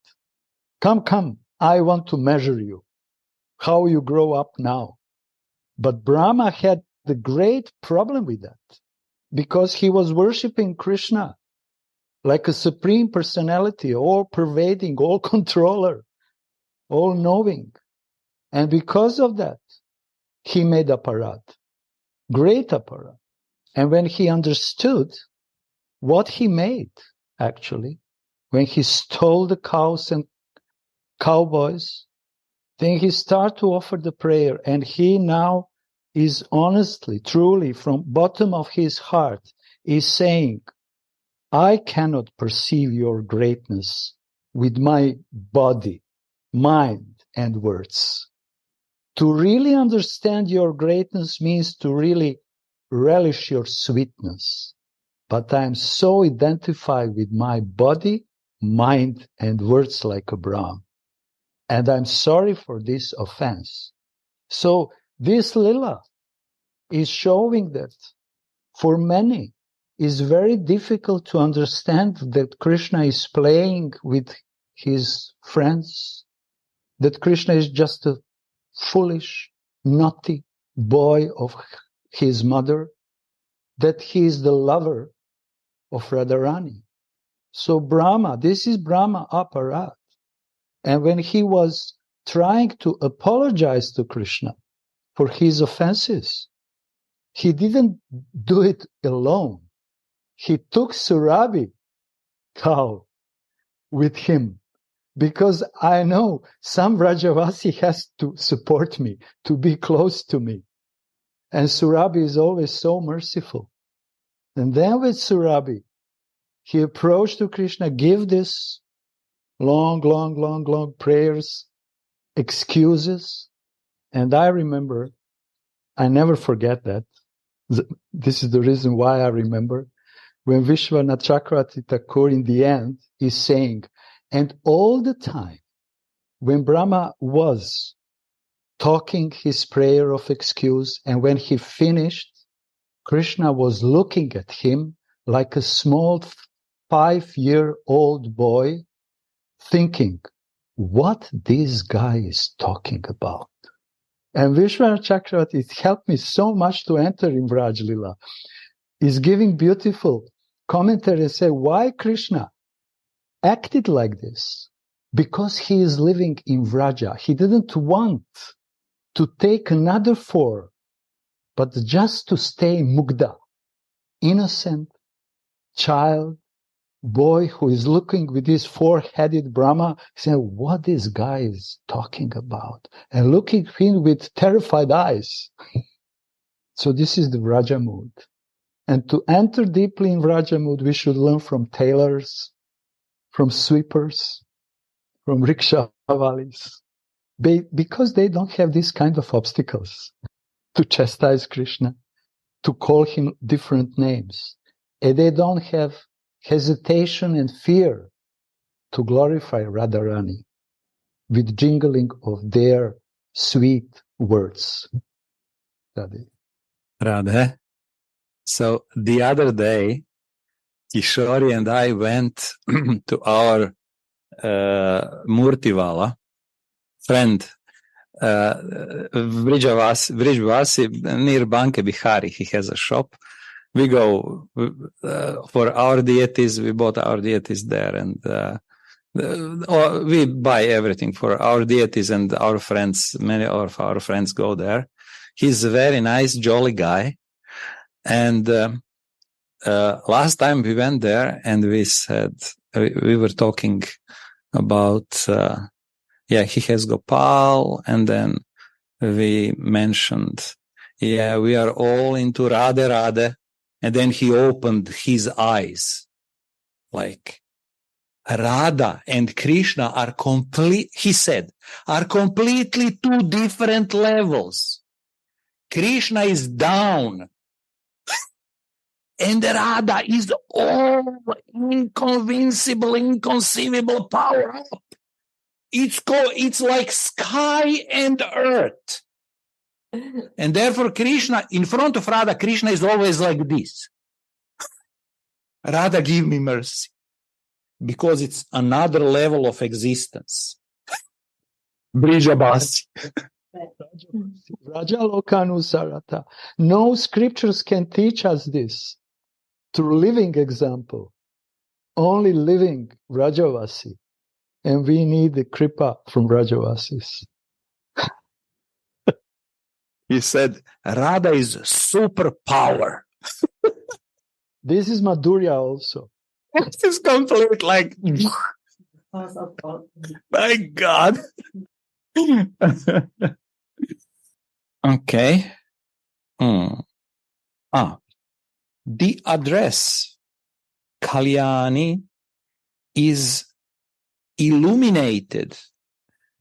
Come, I want to measure you, how you grow up now. But Brahma had the great problem with that, because he was worshipping Krishna like a supreme personality, all pervading, all controller, all knowing. And because of that, he made aparad, great aparad. And when he understood what he made, actually, when he stole the cows and cowboys. Then he started to offer the prayer, and he now is honestly, truly, from bottom of his heart, is saying, I cannot perceive your greatness with my body, mind, and words. To really understand your greatness means to really relish your sweetness. But I am so identified with my body, mind, and words like a Brahma. And I'm sorry for this offense. So this lila is showing that for many it's very difficult to understand that Krishna is playing with his friends, that Krishna is just a foolish, naughty boy of his mother, that he is the lover of Radharani. So Brahma, this is Brahma aparat. And when he was trying to apologize to Krishna for his offenses, he didn't do it alone. He took Surabhi cow with him, because I know some Vrajavasi has to support me, to be close to me. And Surabhi is always so merciful. And then with Surabhi, he approached to Krishna, give this long prayers, excuses. And I remember, I never forget that. This is the reason why I remember. When Vishwanath Chakravarti Thakur in the end is saying, and all the time, when Brahma was talking his prayer of excuse, and when he finished, Krishna was looking at him like a small 5-year-old boy, thinking, what this guy is talking about. And Vishwanath Chakravarti, it helped me so much to enter in Vraj Lila. He's giving beautiful commentary and say, why Krishna acted like this? Because he is living in Vraja. He didn't want to take another form, but just to stay mugda, innocent child, boy who is looking with his four-headed Brahma, saying, what this guy is talking about? And looking at him with terrified eyes. So this is the Vraja mood. And to enter deeply in Vraja mood, we should learn from tailors, from sweepers, from rickshawalis, because they don't have this kind of obstacles to chastise Krishna, to call him different names. And they don't have hesitation and fear to glorify Radharani with jingling of their sweet words. Radhe. Radhe. So the other day, Kishori and I went to our Murtivala friend, Vrijavasi, near Banke Bihari. He has a shop. We go for our deities. We bought our deities there, and we buy everything for our deities and our friends. Many of our friends go there. He's a very nice, jolly guy. And last time we went there, and we said, we were talking about, he has Gopal, and then we mentioned, we are all into Radhe Radhe. And then he opened his eyes, like, Radha and Krishna are completely two different levels. Krishna is down. And Radha is all inconceivable power up. It's like sky and earth. And therefore Krishna, in front of Radha, Krishna is always like this. Radha, give me mercy. Because it's another level of existence. Brijabasi. Rajalokanu. No scriptures can teach us this. Through living example. Only living Rajavasi. And we need the kripa from Rajavasis. He said, Radha is superpower. This is Madhurya also. It is complete like, my God. Okay. The address Kalyani is illuminated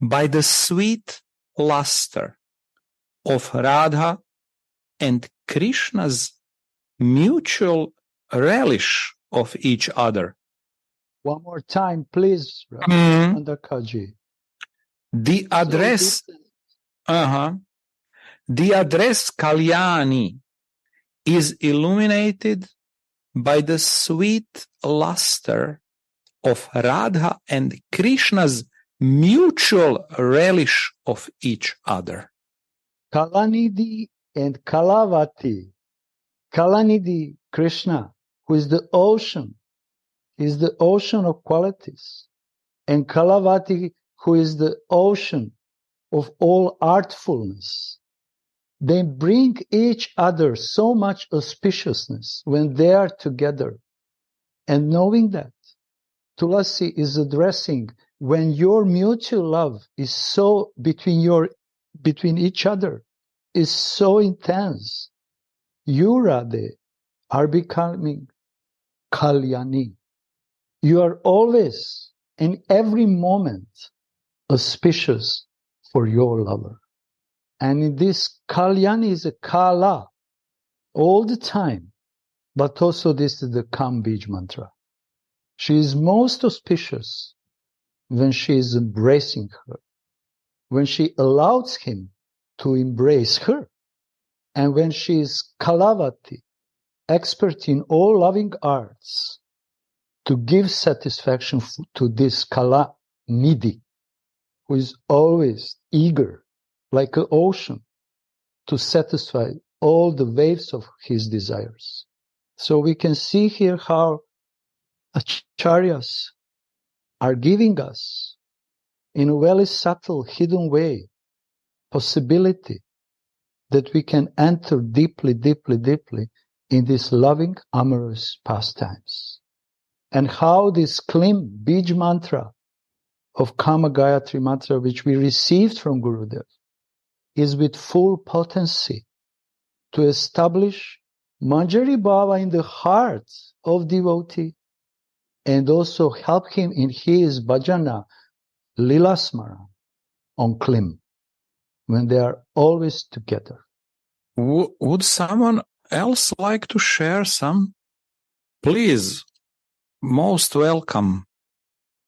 by the sweet luster of Radha and Krishna's mutual relish of each other. One more time, please, Andakaji. The address, the address Kalyani is illuminated by the sweet luster of Radha and Krishna's mutual relish of each other. Kalanidhi and Kalavati. Kalanidhi, Krishna, who is the ocean of qualities. And Kalavati, who is the ocean of all artfulness. They bring each other so much auspiciousness when they are together. And knowing that, Tulasi is addressing when your mutual love is so between each other is so intense, you, Radhe, are becoming Kalyani. You are always, in every moment, auspicious for your lover. And in this, Kalyani is a Kala all the time, but also this is the Kam Bij mantra. She is most auspicious when she is embracing her, when she allows him to embrace her, and when she is Kalavati, expert in all loving arts, to give satisfaction to this Kala Nidhi, who is always eager, like an ocean, to satisfy all the waves of his desires. So we can see here how acharyas are giving us, in a very subtle, hidden way, possibility that we can enter deeply, deeply, deeply in these loving, amorous pastimes. And how this Klim Bij mantra of Kama Gayatri mantra, which we received from Gurudev, is with full potency to establish Manjari Bhava in the heart of devotee and also help him in his bhajana, Lila Smara, on Klim, when they are always together. Would someone else like to share some? Please, most welcome.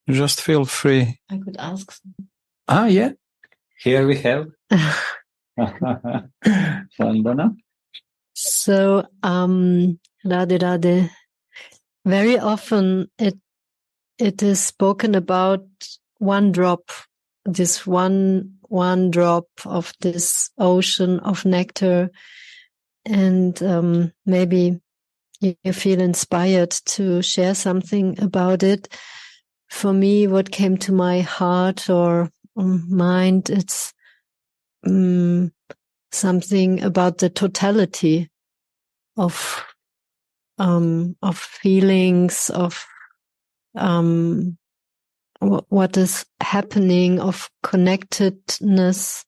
Just feel free. I could ask some. Yeah. Here we have Vandana. So, Radhe Radhe, very often it is spoken about one drop, this one drop of this ocean of nectar, and maybe you feel inspired to share something about it. For me, what came to my heart or mind, it's something about the totality of feelings, of what is happening, of connectedness,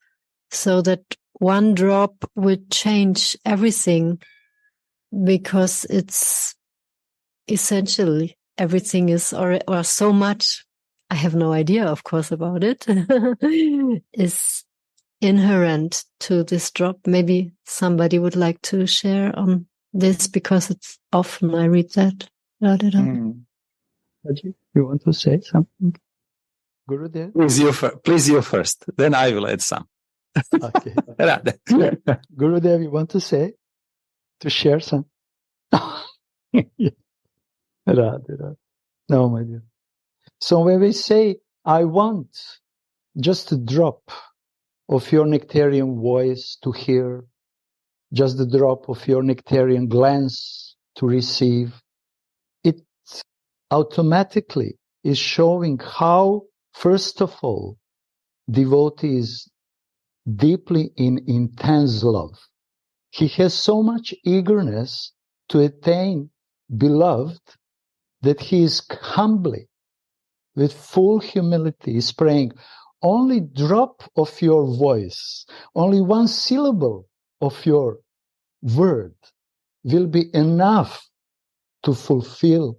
so that one drop would change everything, because it's essentially everything is, or so much, I have no idea, of course, about it, is inherent to this drop. Maybe somebody would like to share on this, because it's often I read that. You want to say something? Gurudev? Please you first, then I will add some. Okay. Gurudev, you want to share some? Radhe. No, my dear. So when we say, I want just a drop of your nectarian voice to hear, just the drop of your nectarian glance to receive, it automatically is showing how, first of all, devotee is deeply in intense love. He has so much eagerness to attain beloved that he is humbly, with full humility, is praying, only drop of your voice, only one syllable of your word will be enough to fulfill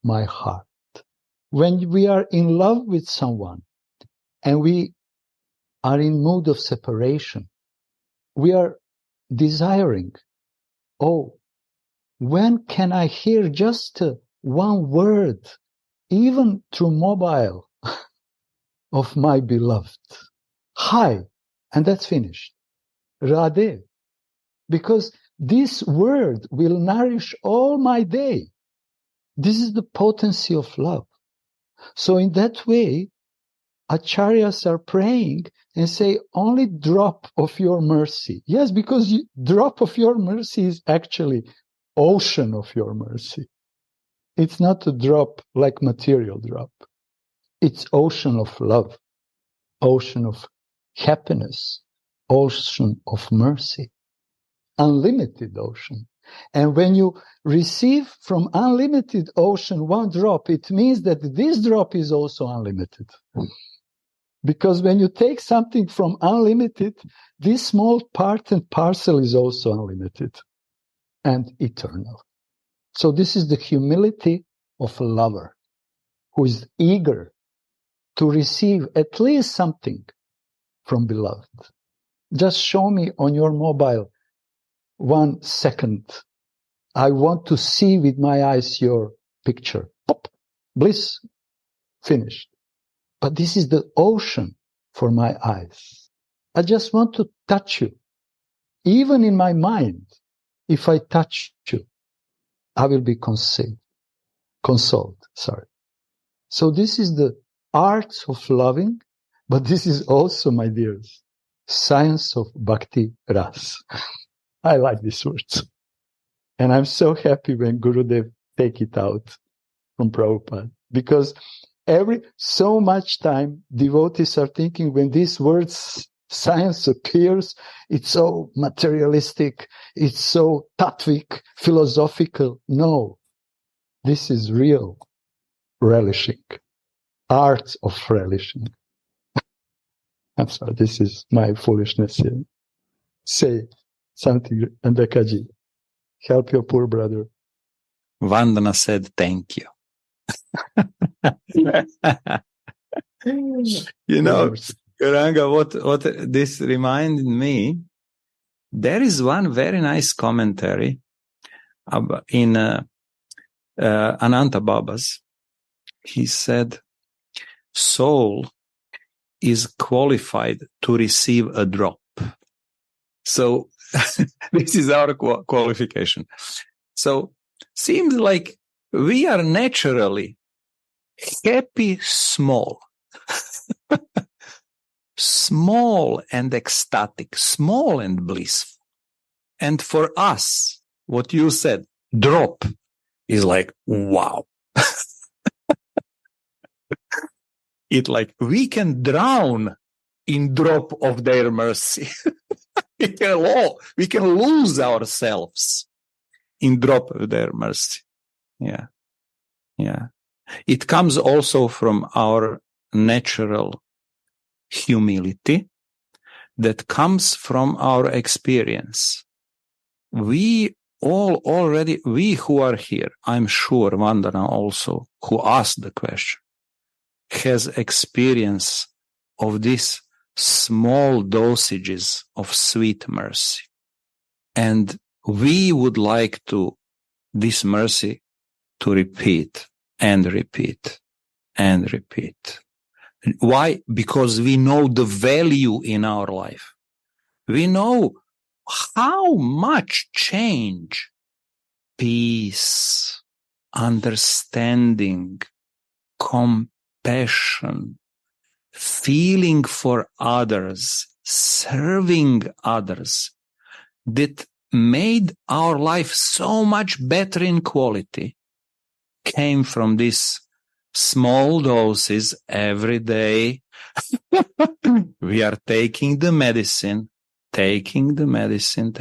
my heart. When we are in love with someone and we are in mood of separation, we are desiring, oh, when can I hear just one word, even through mobile, of my beloved? Hi, and that's finished. Radhe. Because this word will nourish all my day. This is the potency of love. So in that way, acharyas are praying and say, only drop of your mercy. Yes, because drop of your mercy is actually ocean of your mercy. It's not a drop like material drop. It's ocean of love, ocean of happiness, ocean of mercy, unlimited ocean. And when you receive from unlimited ocean one drop, it means that this drop is also unlimited. Because when you take something from unlimited, this small part and parcel is also unlimited and eternal. So this is the humility of a lover who is eager to receive at least something from beloved. Just show me on your mobile 1 second. I want to see with my eyes your picture. Pop, bliss, finished. But this is the ocean for my eyes. I just want to touch you. Even in my mind, if I touch you, I will be consoled. So this is the art of loving, but this is also, my dears, science of bhakti ras. I like these words. And I'm so happy when Gurudev take it out from Prabhupada, because so much time devotees are thinking when these words science appears, it's so materialistic, it's so tattvic, philosophical. No, this is real relishing, art of relishing. I'm sorry, this is my foolishness here. Say something, Andakaji. Help your poor brother. Vandana said, thank you. You know, Gauranga, what this reminded me, there is one very nice commentary in Ananta Baba's. He said, soul is qualified to receive a drop. So this is our qualification. So seems like we are naturally happy small. Small and ecstatic, small and blissful. And for us, what you said, drop, is like, wow. It like, we can drown in drop of their mercy. We can lose ourselves in drop of their mercy. Yeah. Yeah. It comes also from our natural humility that comes from our experience. We who are here, I'm sure Vandana also, who asked the question, has experience of these small dosages of sweet mercy. And we would like this mercy to repeat and repeat and repeat. Why? Because we know the value in our life. We know how much change, peace, understanding, compassion, feeling for others, serving others, that made our life so much better in quality, came from this small doses every day. We are taking the medicine taking the medicine,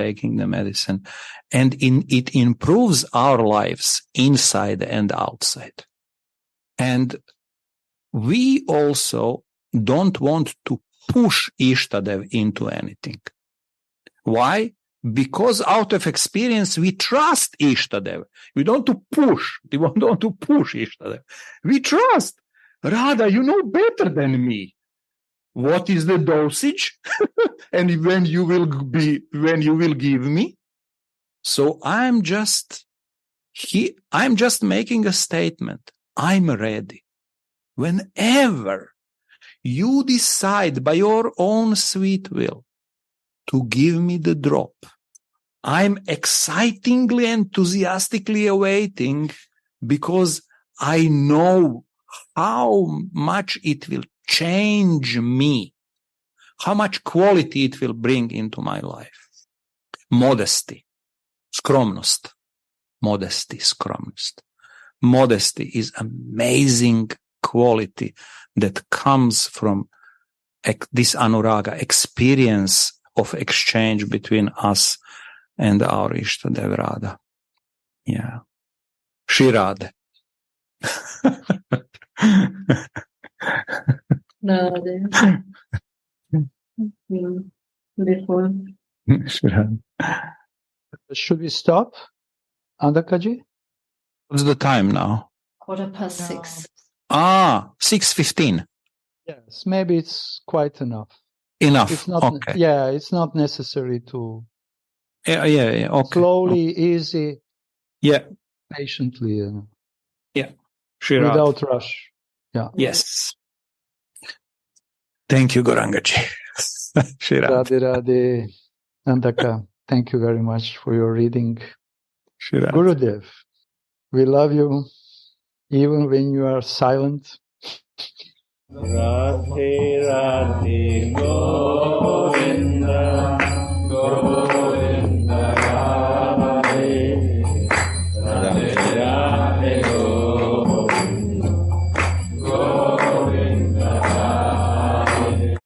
and it improves our lives inside and outside. And we also don't want to push Ishtadev into anything. Why? Because out of experience, we trust Ishtadev. We don't want to push. We don't want to push Ishtadev. We trust. Radha, you know better than me. What is the dosage? And when you will give me? So I'm just making a statement. I'm ready. Whenever you decide by your own sweet will to give me the drop, I'm excitingly, enthusiastically awaiting, because I know how much it will change me, how much quality it will bring into my life. Modesty, skromnost. Modesty, skromnost. Modesty is amazing quality that comes from this anuraga, experience of exchange between us and our Ishtadev Radha. Yeah. Shri Radha. Radhe. Before. Should we stop, Andakaji? What's the time now? 6:15. 6:15. Yes, maybe it's quite enough. Enough. It's not. Okay. Yeah, it's not necessary to. Yeah. Okay. Slowly, easy. Yeah. Patiently. Yeah. Shri Radha. Without rush. Yeah. Yes. Thank you, Gaurangaji. Shri Radha. Radhe Radhe. Andaka, thank you very much for your reading. Shri Radha. Gurudev, we love you even when you are silent. Radhe Radhe Govinda